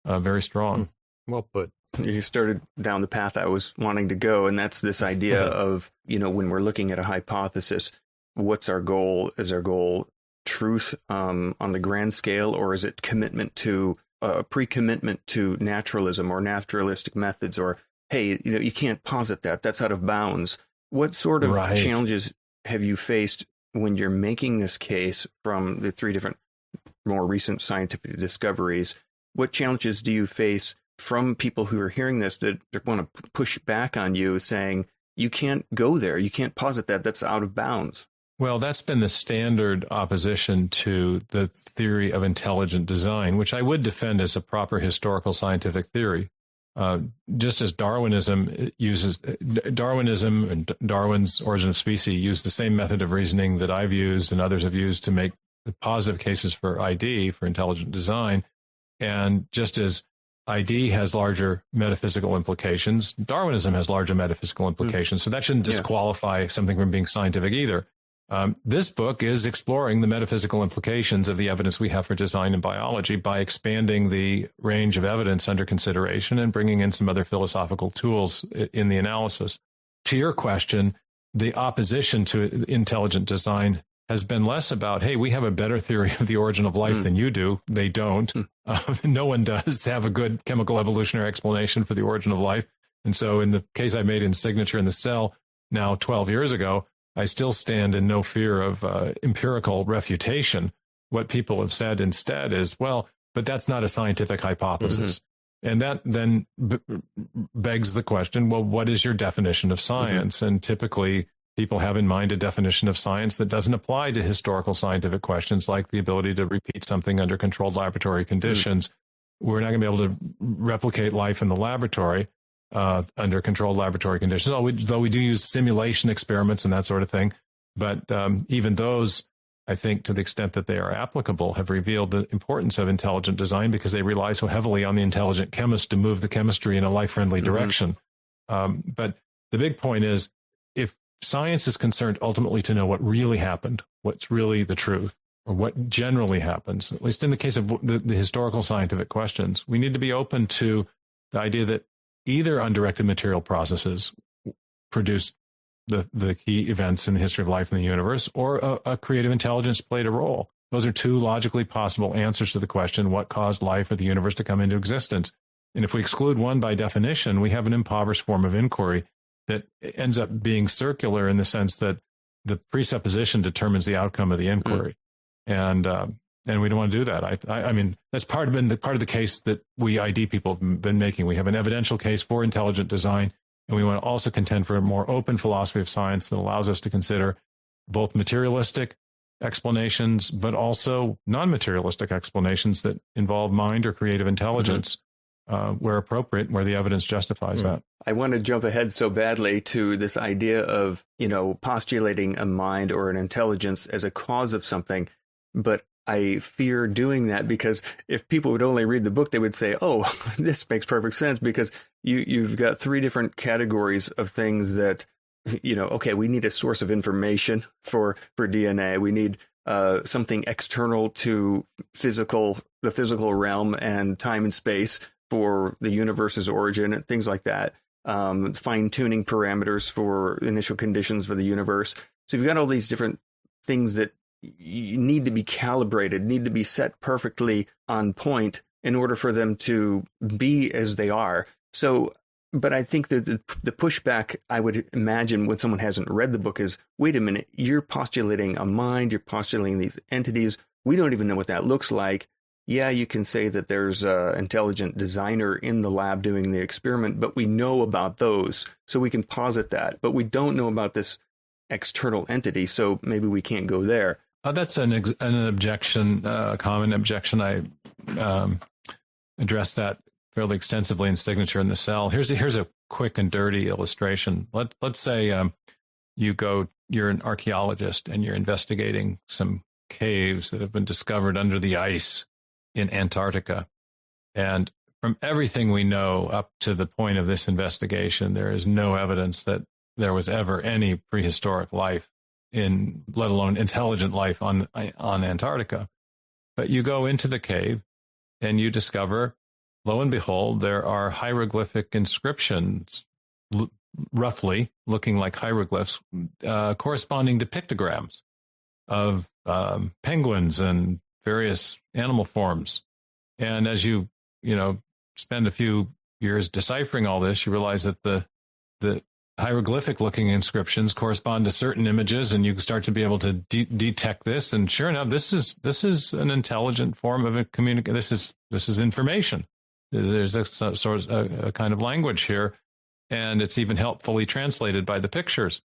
very strong. Well put. You started down the path I was wanting to go, and that's this idea of, when we're looking at a hypothesis, what's our goal? Is our goal truth on the grand scale, or is it commitment to pre-commitment to naturalism or naturalistic methods, or hey, you can't posit that's out of bounds? What sort of challenges have you faced when you're making this case from the three different more recent scientific discoveries? What challenges do you face from people who are hearing this that want to push back on you, saying you can't go there, you can't posit that's out of bounds? Well, that's been the standard opposition to the theory of intelligent design, which I would defend as a proper historical scientific theory. Just as Darwinism and Darwin's Origin of Species use the same method of reasoning that I've used and others have used to make the positive cases for ID, for intelligent design. And just as ID has larger metaphysical implications, Darwinism has larger metaphysical implications. So that shouldn't disqualify something from being scientific either. This book is exploring the metaphysical implications of the evidence we have for design and biology by expanding the range of evidence under consideration and bringing in some other philosophical tools in the analysis. To your question, the opposition to intelligent design has been less about, hey, we have a better theory of the origin of life than you do. They don't. No one does have a good chemical evolutionary explanation for the origin of life. And so in the case I made in Signature in the Cell now 12 years ago, I still stand in no fear of empirical refutation. What people have said instead is, well, but that's not a scientific hypothesis. And that then begs the question, well, what is your definition of science? And typically people have in mind a definition of science that doesn't apply to historical scientific questions like the ability to repeat something under controlled laboratory conditions. We're not going to be able to replicate life in the laboratory under controlled laboratory conditions, though we do use simulation experiments and that sort of thing. But even those, I think, to the extent that they are applicable, have revealed the importance of intelligent design because they rely so heavily on the intelligent chemist to move the chemistry in a life-friendly direction. But the big point is, if science is concerned ultimately to know what really happened, what's really the truth, or what generally happens, at least in the case of the historical scientific questions, we need to be open to the idea that either undirected material processes produce the key events in the history of life in the universe, or a creative intelligence played a role. Those are two logically possible answers to the question, what caused life or the universe to come into existence? And if we exclude one by definition, we have an impoverished form of inquiry that ends up being circular in the sense that the presupposition determines the outcome of the inquiry. and we don't want to do that. I mean, that's part of the case that we ID people have been making. We have an evidential case for intelligent design, and we want to also contend for a more open philosophy of science that allows us to consider both materialistic explanations, but also non-materialistic explanations that involve mind or creative intelligence, where appropriate, where the evidence justifies that. I want to jump ahead so badly to this idea of, postulating a mind or an intelligence as a cause of something, but I fear doing that, because if people would only read the book, they would say, oh, this makes perfect sense, because you've got three different categories of things that, okay, we need a source of information for DNA. We need something external to the physical realm and time and space for the universe's origin and things like that. Fine-tuning parameters for initial conditions for the universe. So you've got all these different things that need to be calibrated, need to be set perfectly on point in order for them to be as they are. So, but I think that the pushback I would imagine when someone hasn't read the book is, wait a minute, you're postulating a mind, you're postulating these entities. We don't even know what that looks like. Yeah, you can say that there's an intelligent designer in the lab doing the experiment, but we know about those, so we can posit that. But we don't know about this external entity, so maybe we can't go there. That's an objection, a common objection. I addressed that fairly extensively in Signature in the Cell. Here's a quick and dirty illustration. Let's say you're an archaeologist and you're investigating some caves that have been discovered under the ice in Antarctica. And from everything we know up to the point of this investigation, there is no evidence that there was ever any prehistoric life, let alone intelligent life on Antarctica. But you go into the cave and you discover, lo and behold, there are hieroglyphic inscriptions, roughly looking like hieroglyphs, corresponding to pictograms of penguins and various animal forms. And as you spend a few years deciphering all this, you realize that the hieroglyphic looking inscriptions correspond to certain images, and you start to be able to detect this. And sure enough, this is an intelligent form of a communication. This is information. There's a kind of language here, and it's even helpfully translated by the pictures.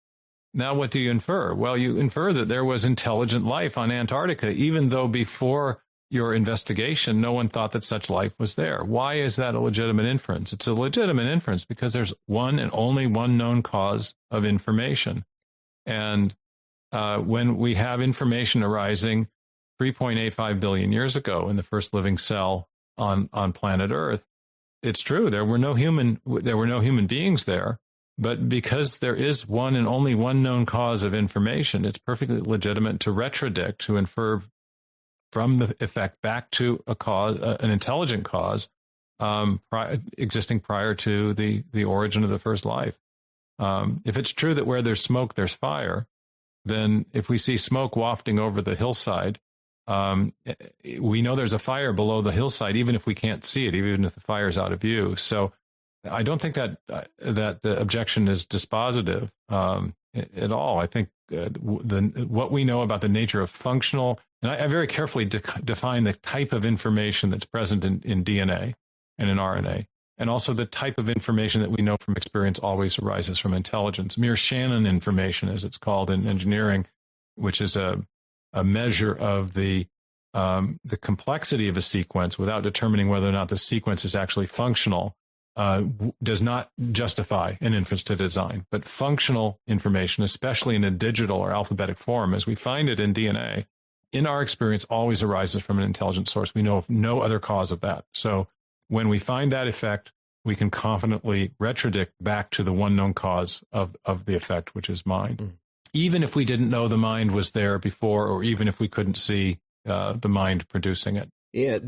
Now, what do you infer? Well, you infer that there was intelligent life on Antarctica, even though before your investigation, no one thought that such life was there. Why is that a legitimate inference? It's a legitimate inference because there's one and only one known cause of information. And when we have information arising 3.85 billion years ago in the first living cell on planet Earth, it's true, there were no human beings there. But because there is one and only one known cause of information, it's perfectly legitimate to retrodict, to infer from the effect back to a cause, an intelligent cause, existing prior to the origin of the first life. If it's true that where there's smoke, there's fire, then if we see smoke wafting over the hillside, we know there's a fire below the hillside, even if we can't see it, even if the fire's out of view. So I don't think that the objection is dispositive at all. I think what we know about the nature of functional, and I very carefully define the type of information that's present in DNA and in RNA, and also the type of information that we know from experience always arises from intelligence. Mere Shannon information, as it's called in engineering, which is a measure of the complexity of a sequence without determining whether or not the sequence is actually functional. Does not justify an inference to design, but functional information, especially in a digital or alphabetic form, as we find it in DNA, in our experience, always arises from an intelligent source. We know of no other cause of that. So when we find that effect, we can confidently retrodict back to the one known cause of the effect, which is mind. Even if we didn't know the mind was there before, or even if we couldn't see the mind producing it. Yeah,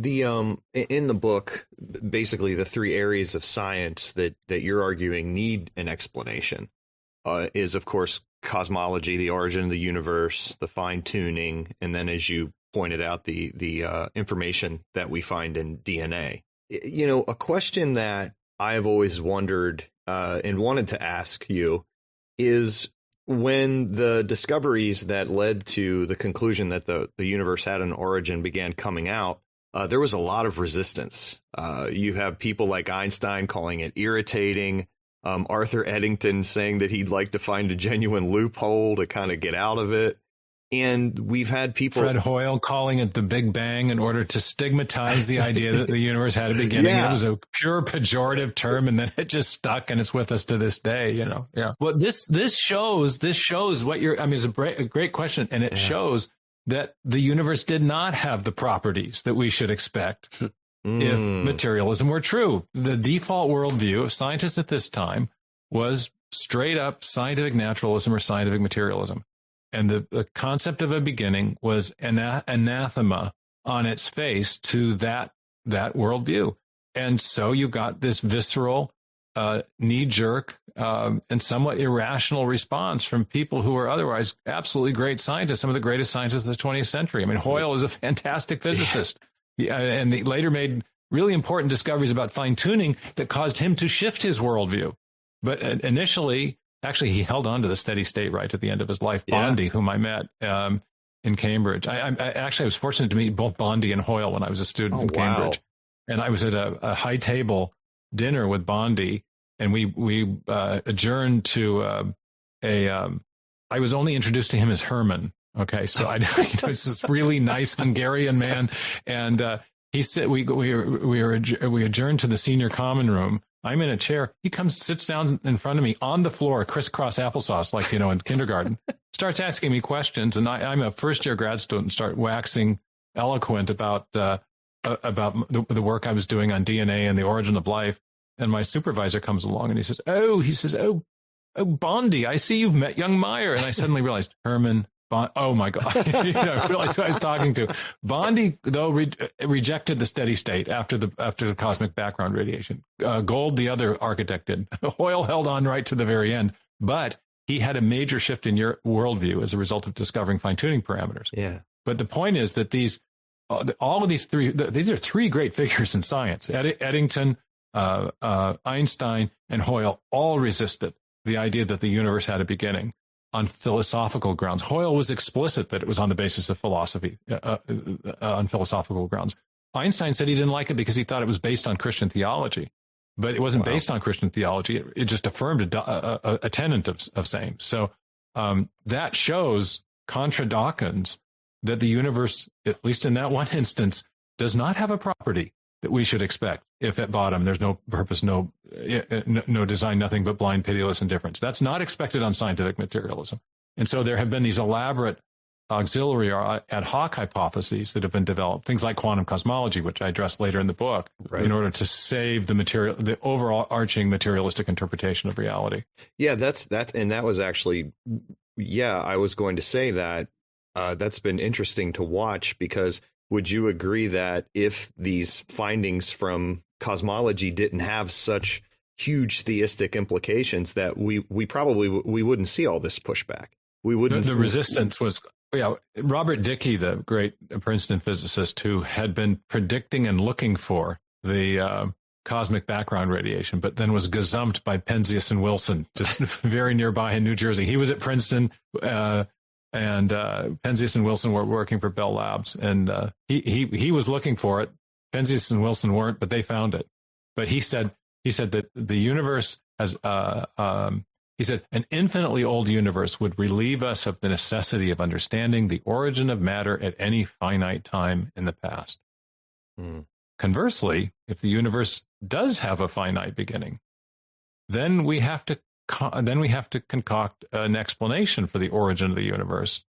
in the book, basically the three areas of science that you're arguing need an explanation is, of course, cosmology, the origin of the universe, the fine tuning, and then, as you pointed out, the information that we find in DNA. A question that I have always wondered and wanted to ask you is, when the discoveries that led to the conclusion that the universe had an origin began coming out, there was a lot of resistance. You have people like Einstein calling it irritating. Arthur Eddington saying that he'd like to find a genuine loophole to kind of get out of it. And we've had people... Fred Hoyle calling it the Big Bang in order to stigmatize the idea that the universe had a beginning. Yeah. It was a pure pejorative term, and then it just stuck, and it's with us to this day, you know. Yeah. Well, this shows what you're... I mean, it's a great question, and it shows that the universe did not have the properties that we should expect if materialism were true. The default worldview of scientists at this time was straight up scientific naturalism or scientific materialism. And the concept of a beginning was anathema on its face to that worldview. And so you got this visceral, knee-jerk, and somewhat irrational response from people who were otherwise absolutely great scientists, some of the greatest scientists of the 20th century. I mean, Hoyle is a fantastic physicist. And he later made really important discoveries about fine-tuning that caused him to shift his worldview. But initially... Actually, he held on to the steady state right at the end of his life. Bondi, whom I met in Cambridge. I was fortunate to meet both Bondi and Hoyle when I was a student in Cambridge. And I was at a high table dinner with Bondi, and we adjourned to I was only introduced to him as Herman. Okay, so he's this really nice Hungarian man, and he said we adjourned to the senior common room. I'm in a chair. He comes, sits down in front of me on the floor, crisscross applesauce, like, you know, in kindergarten, starts asking me questions. And I'm a first-year grad student, start waxing eloquent about the work I was doing on DNA and the origin of life. And my supervisor comes along and he says, oh, Bondi, I see you've met young Meyer. And I suddenly realized, Herman, oh my God, I realized who I was talking to. Bondi, though, rejected the steady state after the cosmic background radiation. Gold, the other architect, did. Hoyle held on right to the very end, but he had a major shift in your worldview as a result of discovering fine-tuning parameters. Yeah. But the point is that these are three great figures in science. Eddington, Einstein, and Hoyle all resisted the idea that the universe had a beginning on philosophical grounds. Hoyle was explicit that it was on the basis of philosophy, on philosophical grounds. Einstein said he didn't like it because he thought it was based on Christian theology, but it wasn't based on Christian theology. It just affirmed a tenet of saying. So that shows contra Dawkins that the universe, at least in that one instance, does not have a property that we should expect if at bottom there's no purpose, no design, nothing but blind, pitiless indifference. That's not expected on scientific materialism. And so there have been these elaborate auxiliary or ad hoc hypotheses that have been developed, things like quantum cosmology, which I address later in the book, in order to save the overall arching materialistic interpretation of reality. Yeah, and that was actually, I was going to say that that's been interesting to watch, because would you agree that if these findings from cosmology didn't have such huge theistic implications, that we wouldn't see all this pushback? We wouldn't. The resistance was, Robert Dicke, the great Princeton physicist who had been predicting and looking for the cosmic background radiation, but then was gazumped by Penzias and Wilson, just very nearby in New Jersey. He was at Princeton, and Penzias and Wilson were working for Bell Labs, and he was looking for it. Penzias and Wilson weren't, but they found it. But he said that the universe has he said an infinitely old universe would relieve us of the necessity of understanding the origin of matter at any finite time in the past. Conversely, if the universe does have a finite beginning, then we have to concoct an explanation for the origin of the universe,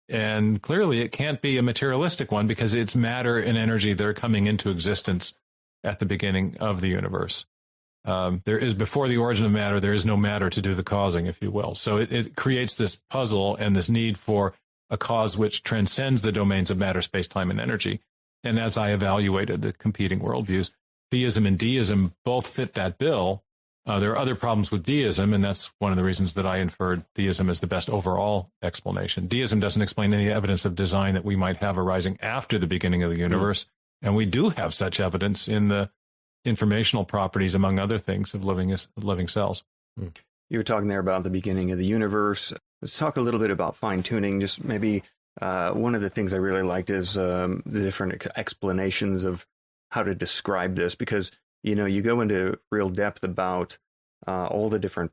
and clearly it can't be a materialistic one, because it's matter and energy that are coming into existence at the beginning of the universe. There is, before the origin of matter, there is no matter to do the causing, if you will. So it creates this puzzle and this need for a cause which transcends the domains of matter, space, time, and energy. And as I evaluated the competing worldviews, theism and deism both fit that bill. There are other problems with deism, and that's one of the reasons that I inferred theism as the best overall explanation. Deism doesn't explain any evidence of design that we might have arising after the beginning of the universe, and we do have such evidence in the informational properties, among other things, of living cells. You were talking there about the beginning of the universe. Let's talk a little bit about fine-tuning. Just maybe one of the things I really liked is the different explanations of how to describe this, because, you go into real depth about all the different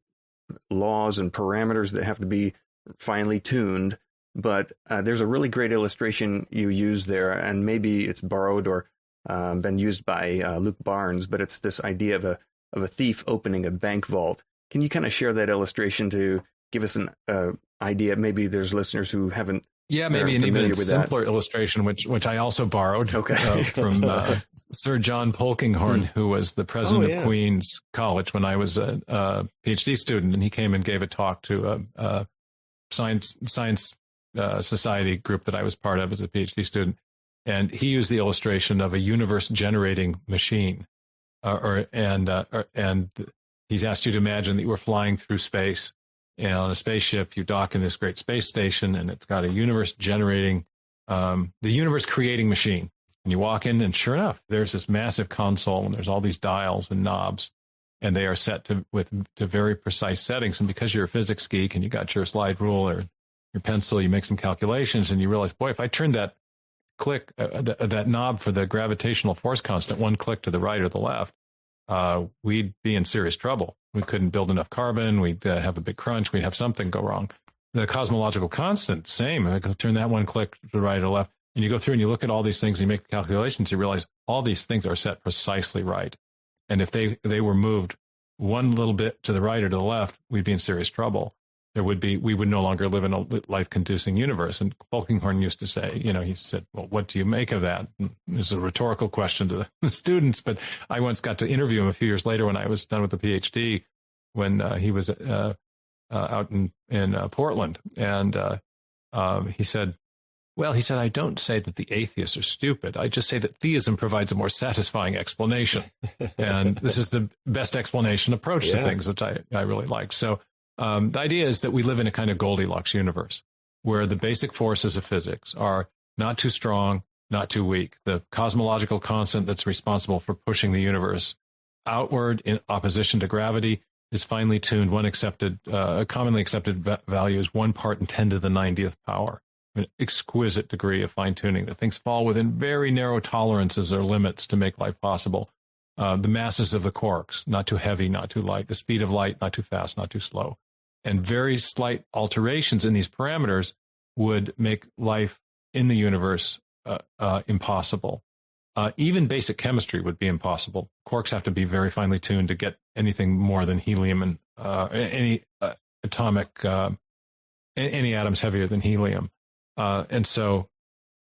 laws and parameters that have to be finely tuned. But there's a really great illustration you use there, and maybe it's borrowed or been used by Luke Barnes, but it's this idea of a thief opening a bank vault. Can you kind of share that illustration to give us an idea? Maybe there's listeners who haven't. Yeah, maybe an even simpler illustration, which I also borrowed from Sir John Polkinghorne, who was the president of Queen's College when I was a PhD student, and he came and gave a talk to a science society group that I was part of as a PhD student, and he used the illustration of a universe-generating machine, and he's asked you to imagine that you were flying through space. And on a spaceship, you dock in this great space station, and it's got a the universe-creating machine. And you walk in, and sure enough, there's this massive console, and there's all these dials and knobs, and they are set to very precise settings. And because you're a physics geek and you got your slide rule or your pencil, you make some calculations, and you realize, boy, if I turned that that knob for the gravitational force constant one click to the right or the left, we'd be in serious trouble. We couldn't build enough carbon. We'd have a big crunch. We'd have something go wrong. The cosmological constant, same. I could turn that one click to the right or left, and you go through and you look at all these things and you make the calculations. You realize all these things are set precisely right. And if they were moved one little bit to the right or to the left, we'd be in serious trouble. We would no longer live in a life-conducing universe. And Polkinghorne used to say, he said, well, what do you make of that? And this is a rhetorical question to the students, but I once got to interview him a few years later when I was done with the PhD, when he was out in Portland. And he said, I don't say that the atheists are stupid. I just say that theism provides a more satisfying explanation. And this is the best explanation approach to things, which I really like. So the idea is that we live in a kind of Goldilocks universe where the basic forces of physics are not too strong, not too weak. The cosmological constant that's responsible for pushing the universe outward in opposition to gravity is finely tuned. A commonly accepted value is 1 part in 10 to the 90th power. An exquisite degree of fine tuning that things fall within very narrow tolerances or limits to make life possible. The masses of the quarks, not too heavy, not too light. The speed of light, not too fast, not too slow. And very slight alterations in these parameters would make life in the universe impossible. Even basic chemistry would be impossible. Quarks have to be very finely tuned to get anything more than helium and any atoms heavier than helium. And so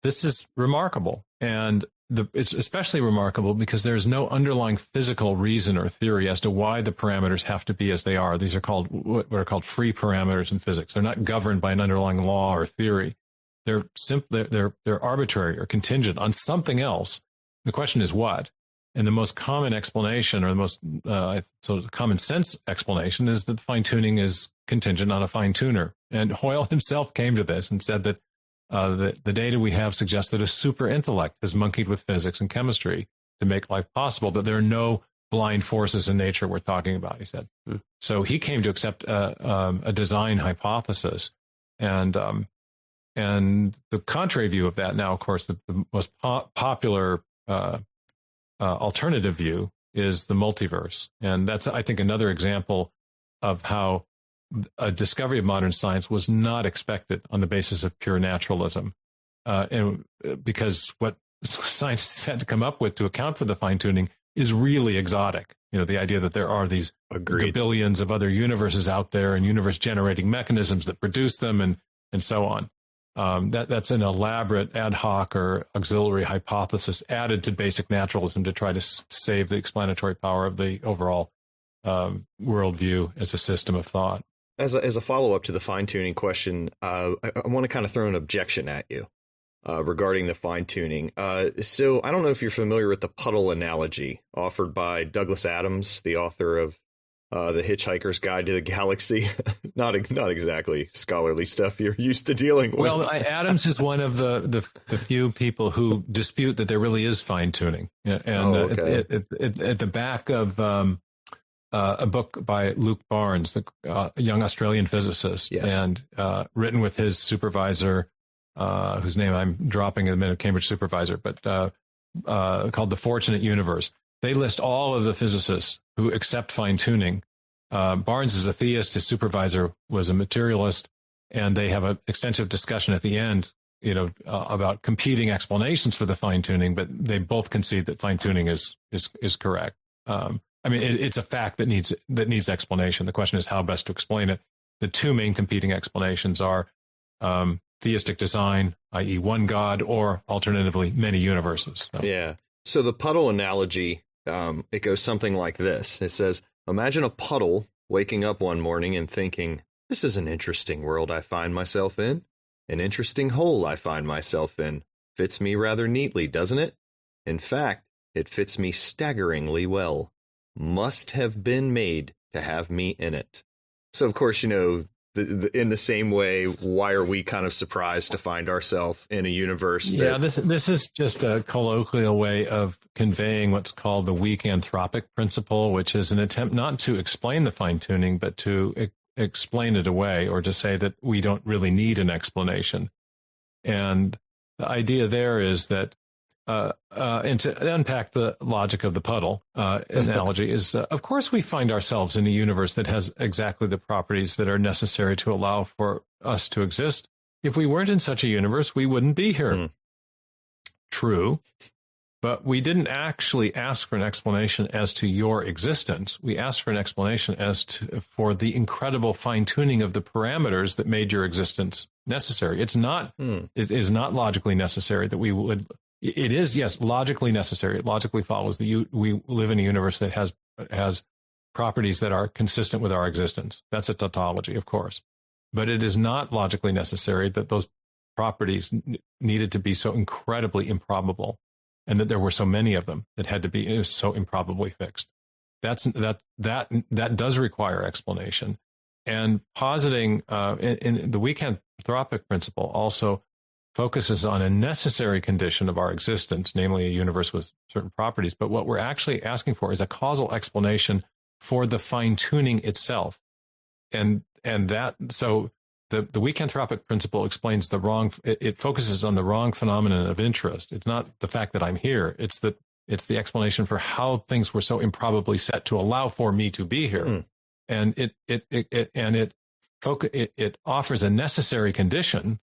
this is remarkable. And it's especially remarkable because there's no underlying physical reason or theory as to why the parameters have to be as they are. These are called what are called free parameters in physics. They're not governed by an underlying law or theory. They're arbitrary or contingent on something else. The question is what? And the most common explanation, or the most common sense explanation, is that fine tuning is contingent on a fine tuner. And Hoyle himself came to this and said that the data we have suggests that a super intellect has monkeyed with physics and chemistry to make life possible, that there are no blind forces in nature we're talking about, he said. So he came to accept a design hypothesis. And the contrary view of that now, of course, the most popular alternative view is the multiverse. And that's, I think, another example of how a discovery of modern science was not expected on the basis of pure naturalism. And because what scientists had to come up with to account for the fine-tuning is really exotic. The idea that there are these billions of other universes out there and universe-generating mechanisms that produce them and so on. That's an elaborate ad hoc or auxiliary hypothesis added to basic naturalism to try to save the explanatory power of the overall worldview as a system of thought. As a follow-up to the fine-tuning question, I want to kind of throw an objection at you regarding the fine-tuning. So I don't know if you're familiar with the puddle analogy offered by Douglas Adams, the author of The Hitchhiker's Guide to the Galaxy. Not exactly scholarly stuff you're used to dealing with. Well, Adams is one of the few people who dispute that there really is fine-tuning. And at the back of a book by Luke Barnes, a young Australian physicist, Yes. and written with his supervisor, whose name I'm dropping in a minute, Cambridge supervisor, but called The Fortunate Universe. They list all of the physicists who accept fine-tuning. Barnes is a theist, his supervisor was a materialist, and they have an extensive discussion at the end, about competing explanations for the fine-tuning, but they both concede that fine-tuning is correct. It's a fact that needs explanation. The question is how best to explain it. The two main competing explanations are theistic design, i.e. one God, or alternatively, many universes. So. Yeah. So the puddle analogy, it goes something like this. It says, imagine a puddle waking up one morning and thinking, this is an interesting world I find myself in. An interesting hole I find myself in. Fits me rather neatly, doesn't it? In fact, it fits me staggeringly well. Must have been made to have me in it. So, of course, in the same way, why are we kind of surprised to find ourselves in a universe that... Yeah, this is just a colloquial way of conveying what's called the weak-anthropic principle, which is an attempt not to explain the fine-tuning, but to explain it away, or to say that we don't really need an explanation. And the idea there is that, and to unpack the logic of the puddle analogy, is of course we find ourselves in a universe that has exactly the properties that are necessary to allow for us to exist. If we weren't in such a universe, we wouldn't be here. True. But we didn't actually ask for an explanation as to your existence. We asked for an explanation for the incredible fine-tuning of the parameters that made your existence necessary. It is not logically necessary that we would. It is, yes, logically necessary. It logically follows that we live in a universe that has properties that are consistent with our existence. That's a tautology, of course. But it is not logically necessary that those properties needed to be so incredibly improbable, and that there were so many of them that had to be so improbably fixed. That does require explanation. And positing in the weak-anthropic principle also focuses on a necessary condition of our existence, namely a universe with certain properties. But what we're actually asking for is a causal explanation for the fine-tuning itself. And that, so the weak-anthropic principle explains it focuses on the wrong phenomenon of interest. It's not the fact that I'm here. It's the explanation for how things were so improbably set to allow for me to be here. And it offers a necessary condition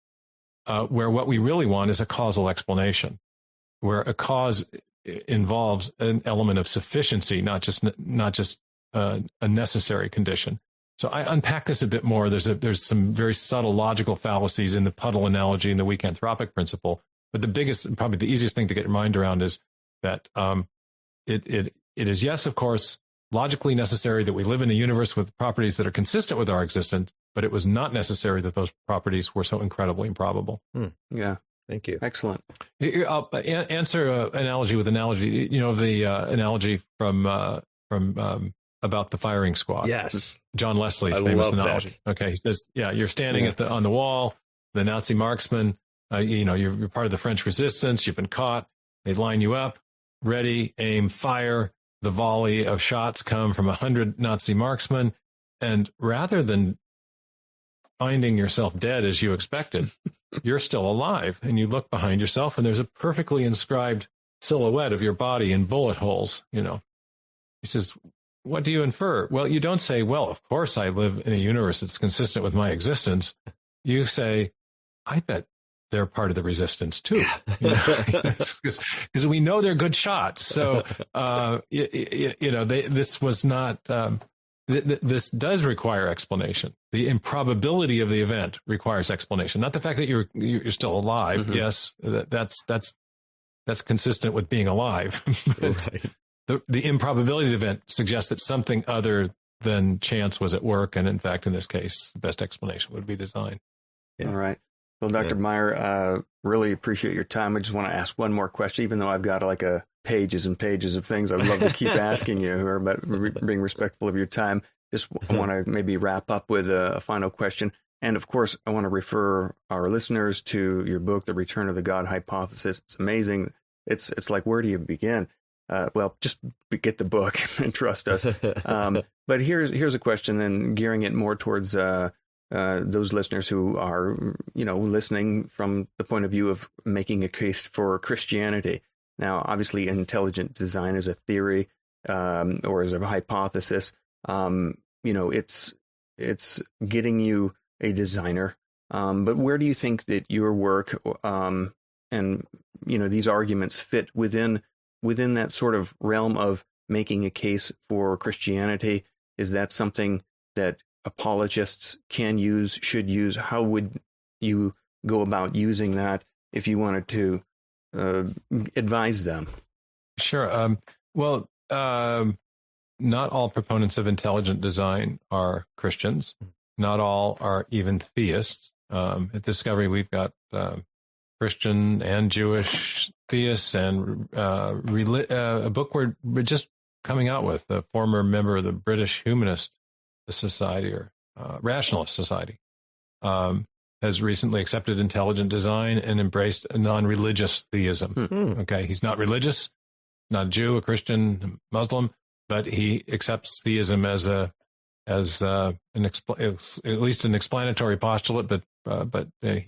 where what we really want is a causal explanation, where a cause involves an element of sufficiency, not just a necessary condition. So I unpack this a bit more. There's some very subtle logical fallacies in the puddle analogy and the weak-anthropic principle. But the biggest, probably the easiest thing to get your mind around is that it is, yes, of course, logically necessary that we live in a universe with properties that are consistent with our existence, but it was not necessary that those properties were so incredibly improbable. Yeah. Thank you. Excellent. I'll answer an analogy with analogy. The analogy from about the firing squad. Yes. John Leslie's I famous love analogy. that. Okay. He says, you're standing on the wall, the Nazi marksman, you're part of the French resistance. You've been caught. They line you up, ready, aim, fire. The volley of shots come from 100 Nazi marksmen. And rather than finding yourself dead as you expected, you're still alive. And you look behind yourself and there's a perfectly inscribed silhouette of your body in bullet holes. He says, what do you infer? Well, you don't say, well, of course I live in a universe that's consistent with my existence. You say, I bet they're part of the resistance too, because we know they're good shots. So, this was not, this does require explanation. The improbability of the event requires explanation, not the fact that you're still alive. Mm-hmm. Yes, that's consistent with being alive. Right. The improbability of the event suggests that something other than chance was at work. And in fact, in this case, the best explanation would be design. Yeah. All right. Well, Dr. Meyer, really appreciate your time. I just want to ask one more question, even though I've got pages and pages of things I'd love to keep asking you, but being respectful of your time. Just want to maybe wrap up with a final question. And of course, I want to refer our listeners to your book, The Return of the God Hypothesis. It's amazing. It's like, where do you begin? well, just get the book and trust us. But here's a question, then gearing it more towards those listeners who are, listening from the point of view of making a case for Christianity. Now, obviously, intelligent design is a theory or as a hypothesis. It's getting you a designer. But where do you think that your work and these arguments fit within that sort of realm of making a case for Christianity? Is that something that apologists can use, should use? How would you go about using that if you wanted to advise them? Sure. Not all proponents of intelligent design are Christians. Not all are even theists. At Discovery, we've got Christian and Jewish theists, and a book we're just coming out with, a former member of the British Humanist Society or Rationalist Society, has recently accepted intelligent design and embraced a non-religious theism. Okay, he's not religious, not a Jew, a Christian, Muslim, but he accepts theism as at least an explanatory postulate, but he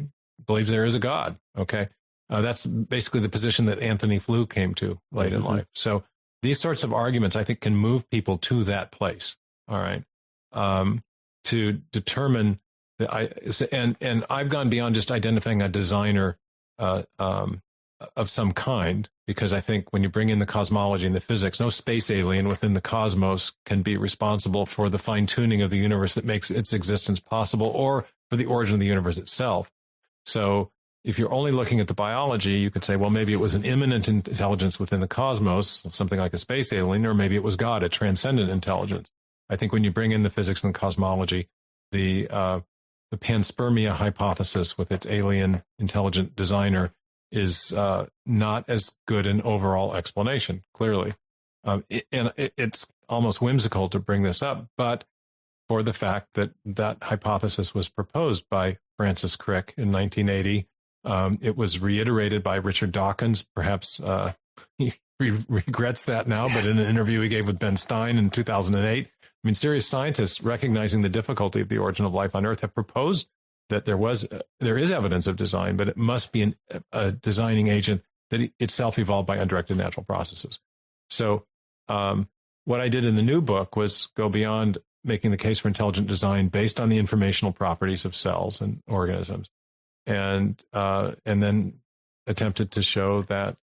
believes there is a God. Okay, that's basically the position that Anthony Flew came to late in life. So these sorts of arguments, I think, can move people to that place. All right, to determine that and I've gone beyond just identifying a designer of some kind, because I think when you bring in the cosmology and the physics, no space alien within the cosmos can be responsible for the fine-tuning of the universe that makes its existence possible, or for the origin of the universe itself. So if you're only looking at the biology, you could say, well, maybe it was an immanent intelligence within the cosmos, something like a space alien, or maybe it was God, a transcendent intelligence. I think when you bring in the physics and cosmology, the panspermia hypothesis with its alien intelligent designer is not as good an overall explanation, clearly. It's almost whimsical to bring this up, but for the fact that that hypothesis was proposed by Francis Crick in 1980, it was reiterated by Richard Dawkins. Perhaps he regrets that now, but in an interview he gave with Ben Stein in 2008, I mean, serious scientists recognizing the difficulty of the origin of life on Earth have proposed that there is evidence of design, but it must be a designing agent that itself evolved by undirected natural processes. So what I did in the new book was go beyond making the case for intelligent design based on the informational properties of cells and organisms, and then attempted to show that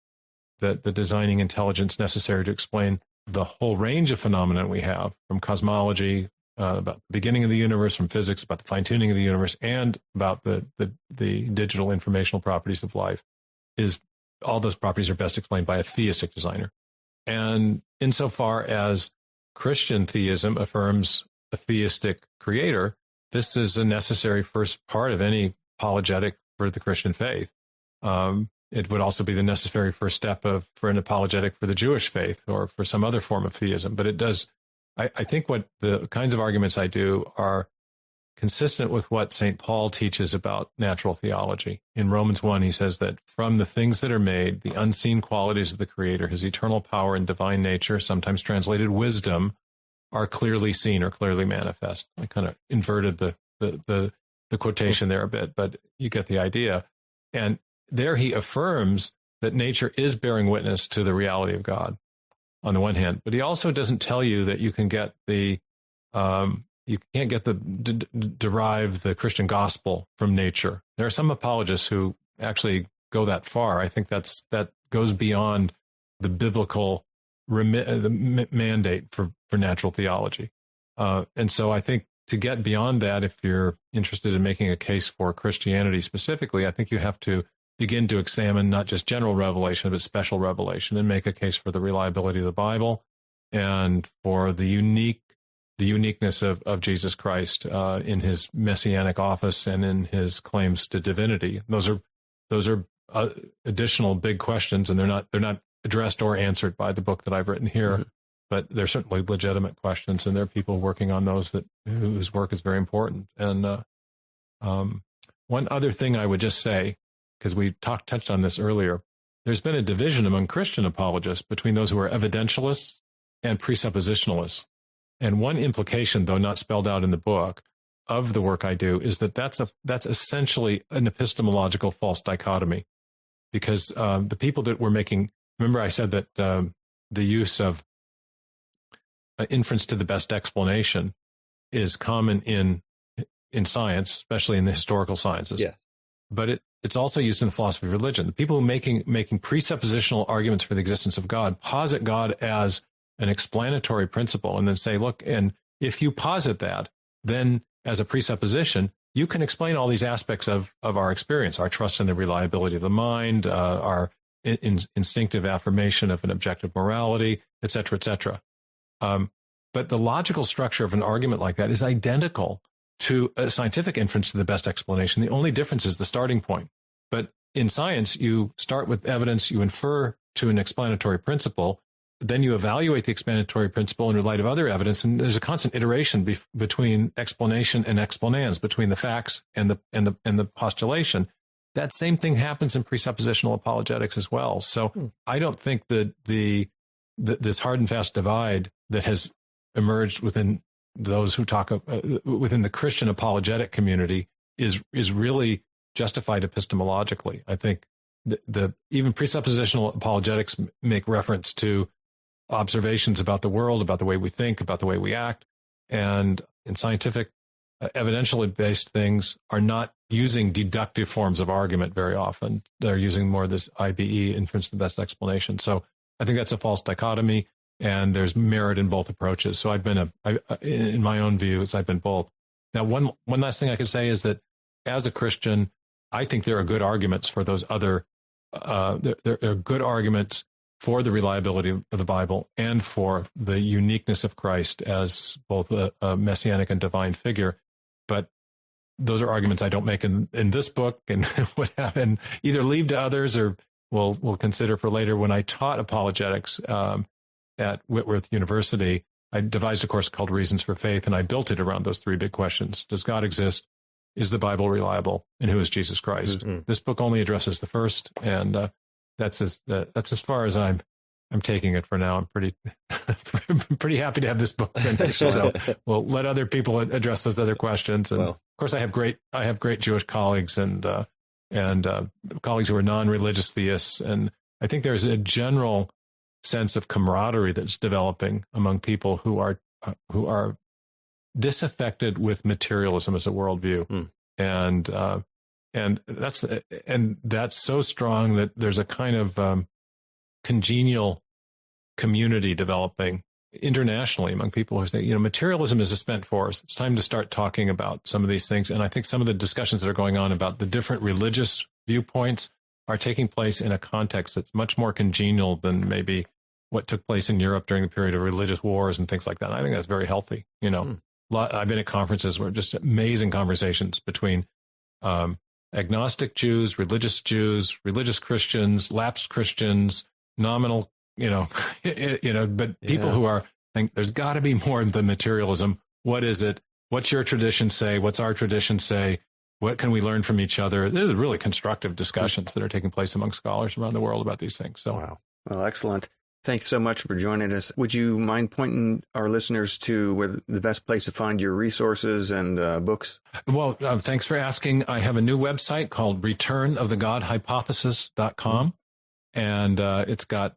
the designing intelligence necessary to explain the whole range of phenomena we have, from cosmology, about the beginning of the universe, from physics, about the fine-tuning of the universe, and about the digital informational properties of life, is all those properties are best explained by a theistic designer. And insofar as Christian theism affirms a theistic creator, this is a necessary first part of any apologetic for the Christian faith. It would also be the necessary first step for an apologetic for the Jewish faith or for some other form of theism. But it does, I think what the kinds of arguments I do are consistent with what St. Paul teaches about natural theology. In Romans 1, he says that from the things that are made, the unseen qualities of the Creator, his eternal power and divine nature, sometimes translated wisdom, are clearly seen or clearly manifest. I kind of inverted the quotation there a bit, but you get the idea. And there he affirms that nature is bearing witness to the reality of God on the one hand, but he also doesn't tell you that you can get you can't get derive the Christian gospel from nature. There are some apologists who actually go that far. I think that goes beyond the biblical mandate for natural theology. And so I think to get beyond that, if you're interested in making a case for Christianity specifically, I think you have to begin to examine not just general revelation, but special revelation, and make a case for the reliability of the Bible and for the uniqueness of Jesus Christ in his messianic office and in his claims to divinity. Those are additional big questions, and they're not addressed or answered by the book that I've written here. Mm-hmm. But they're certainly legitimate questions, and there are people working on those whose work is very important. And one other thing I would just say, because we touched on this earlier, there's been a division among Christian apologists between those who are evidentialists and presuppositionalists. And one implication, though not spelled out in the book, of the work I do is that that's essentially an epistemological false dichotomy, because the people that were making, remember I said that the use of inference to the best explanation is common in science, especially in the historical sciences. Yeah. But it's also used in the philosophy of religion. The people who making presuppositional arguments for the existence of God posit God as an explanatory principle and then say, look, and if you posit that, then as a presupposition, you can explain all these aspects of our experience, our trust in the reliability of the mind, our instinctive affirmation of an objective morality, et cetera, et cetera. But the logical structure of an argument like that is identical to a scientific inference to the best explanation. The only difference is the starting point. But in science, you start with evidence, you infer to an explanatory principle, then you evaluate the explanatory principle in light of other evidence, and there's a constant iteration between explanation and explanans, between the facts and the postulation. That same thing happens in presuppositional apologetics as well. So I don't think that this hard and fast divide that has emerged within those who talk within the Christian apologetic community is really justified epistemologically. I think the even presuppositional apologetics make reference to observations about the world, about the way we think, about the way we act, and in scientific, evidentially based things are not using deductive forms of argument very often. They're using more this IBE, inference to the best explanation. So I think that's a false dichotomy, and there's merit in both approaches. So I've been in my own views, I've been both. Now, one last thing I could say is that as a Christian, I think there are good arguments for those other. There are good arguments for the reliability of the Bible and for the uniqueness of Christ as both a messianic and divine figure. But those are arguments I don't make in this book, and would have, and either leave to others or we'll consider for later. When I taught apologetics at Whitworth University, I devised a course called Reasons for Faith, and I built it around those three big questions. Does God exist? Is the Bible reliable? And who is Jesus Christ? Mm-hmm. This book only addresses the first, and that's as far as I'm taking it for now. I'm pretty happy to have this book finished. So we'll let other people address those other questions. And of course, I have great Jewish colleagues and colleagues who are non-religious theists, and I think there's a general sense of camaraderie that's developing among people who are disaffected with materialism as a worldview, and that's so strong that there's a kind of congenial community developing internationally among people who say, materialism is a spent force. It's time to start talking about some of these things. And I think some of the discussions that are going on about the different religious viewpoints are taking place in a context that's much more congenial than maybe what took place in Europe during the period of religious wars and things like that. And I think that's very healthy. I've been at conferences where just amazing conversations between agnostic Jews, religious Christians, lapsed Christians, nominal, but people who think there's got to be more than materialism. What is it? What's your tradition say? What's our tradition say? What can we learn from each other? There's really constructive discussions that are taking place among scholars around the world about these things. So, wow. Well, excellent. Thanks so much for joining us. Would you mind pointing our listeners to where the best place to find your resources and books? Well, thanks for asking. I have a new website called returnofthegodhypothesis.com. And it's got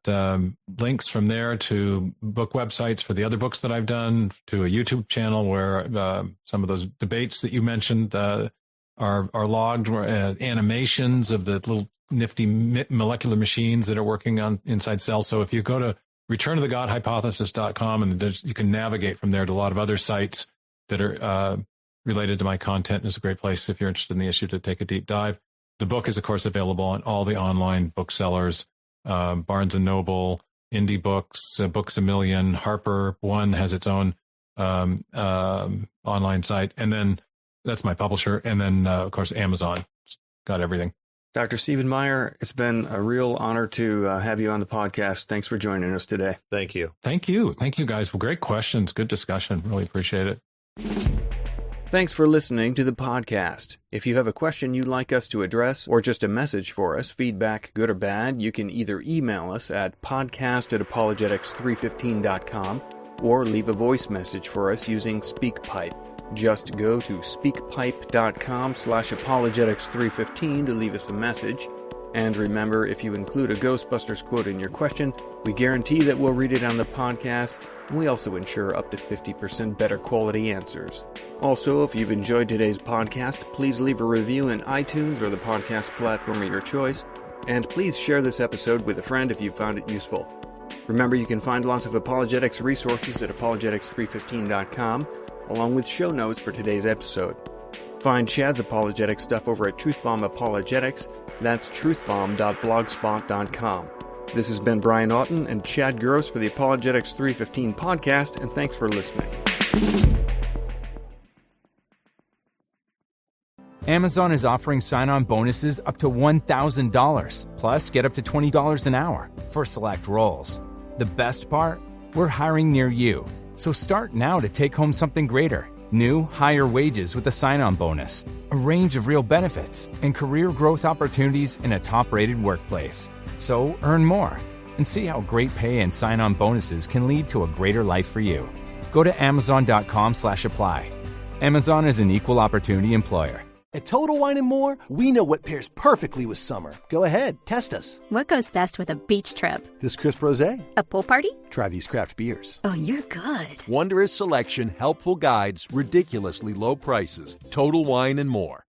links from there to book websites for the other books that I've done, to a YouTube channel where some of those debates that you mentioned are logged, animations of the little nifty molecular machines that are working on inside cells. So if you go to returnofthegodhypothesis.com, and you can navigate from there to a lot of other sites that are related to my content. It's a great place if you're interested in the issue to take a deep dive. The book is, of course, available on all the online booksellers, Barnes & Noble, Indie Books, Books A Million, Harper One has its own online site. And then that's my publisher. And then, of course, Amazon. Got everything. Dr. Stephen Meyer, it's been a real honor to have you on the podcast. Thanks for joining us today. Thank you. Thank you. Thank you, guys. Well, great questions. Good discussion. Really appreciate it. Thanks for listening to the podcast. If you have a question you'd like us to address or just a message for us, feedback, good or bad, you can either email us at podcast@apologetics315.com or leave a voice message for us using SpeakPipe. Just go to speakpipe.com/apologetics315 to leave us a message. And remember, if you include a Ghostbusters quote in your question, we guarantee that we'll read it on the podcast, and we also ensure up to 50% better quality answers. Also, if you've enjoyed today's podcast, please leave a review in iTunes or the podcast platform of your choice, and please share this episode with a friend if you found it useful. Remember, you can find lots of apologetics resources at apologetics315.com, along with show notes for today's episode. Find Chad's apologetic stuff over at Truthbomb Apologetics. That's truthbomb.blogspot.com. This has been Brian Auten and Chad Gross for the Apologetics 315 podcast, and thanks for listening. Amazon is offering sign-on bonuses up to $1,000, plus get up to $20 an hour for select roles. The best part? We're hiring near you. So start now to take home something greater. New, higher wages with a sign-on bonus, a range of real benefits, and career growth opportunities in a top-rated workplace. So earn more and see how great pay and sign-on bonuses can lead to a greater life for you. Go to amazon.com/apply. Amazon is an equal opportunity employer. At Total Wine & More, we know what pairs perfectly with summer. Go ahead, test us. What goes best with a beach trip? This crisp rosé. A pool party? Try these craft beers. Oh, you're good. Wondrous selection, helpful guides, ridiculously low prices. Total Wine & More.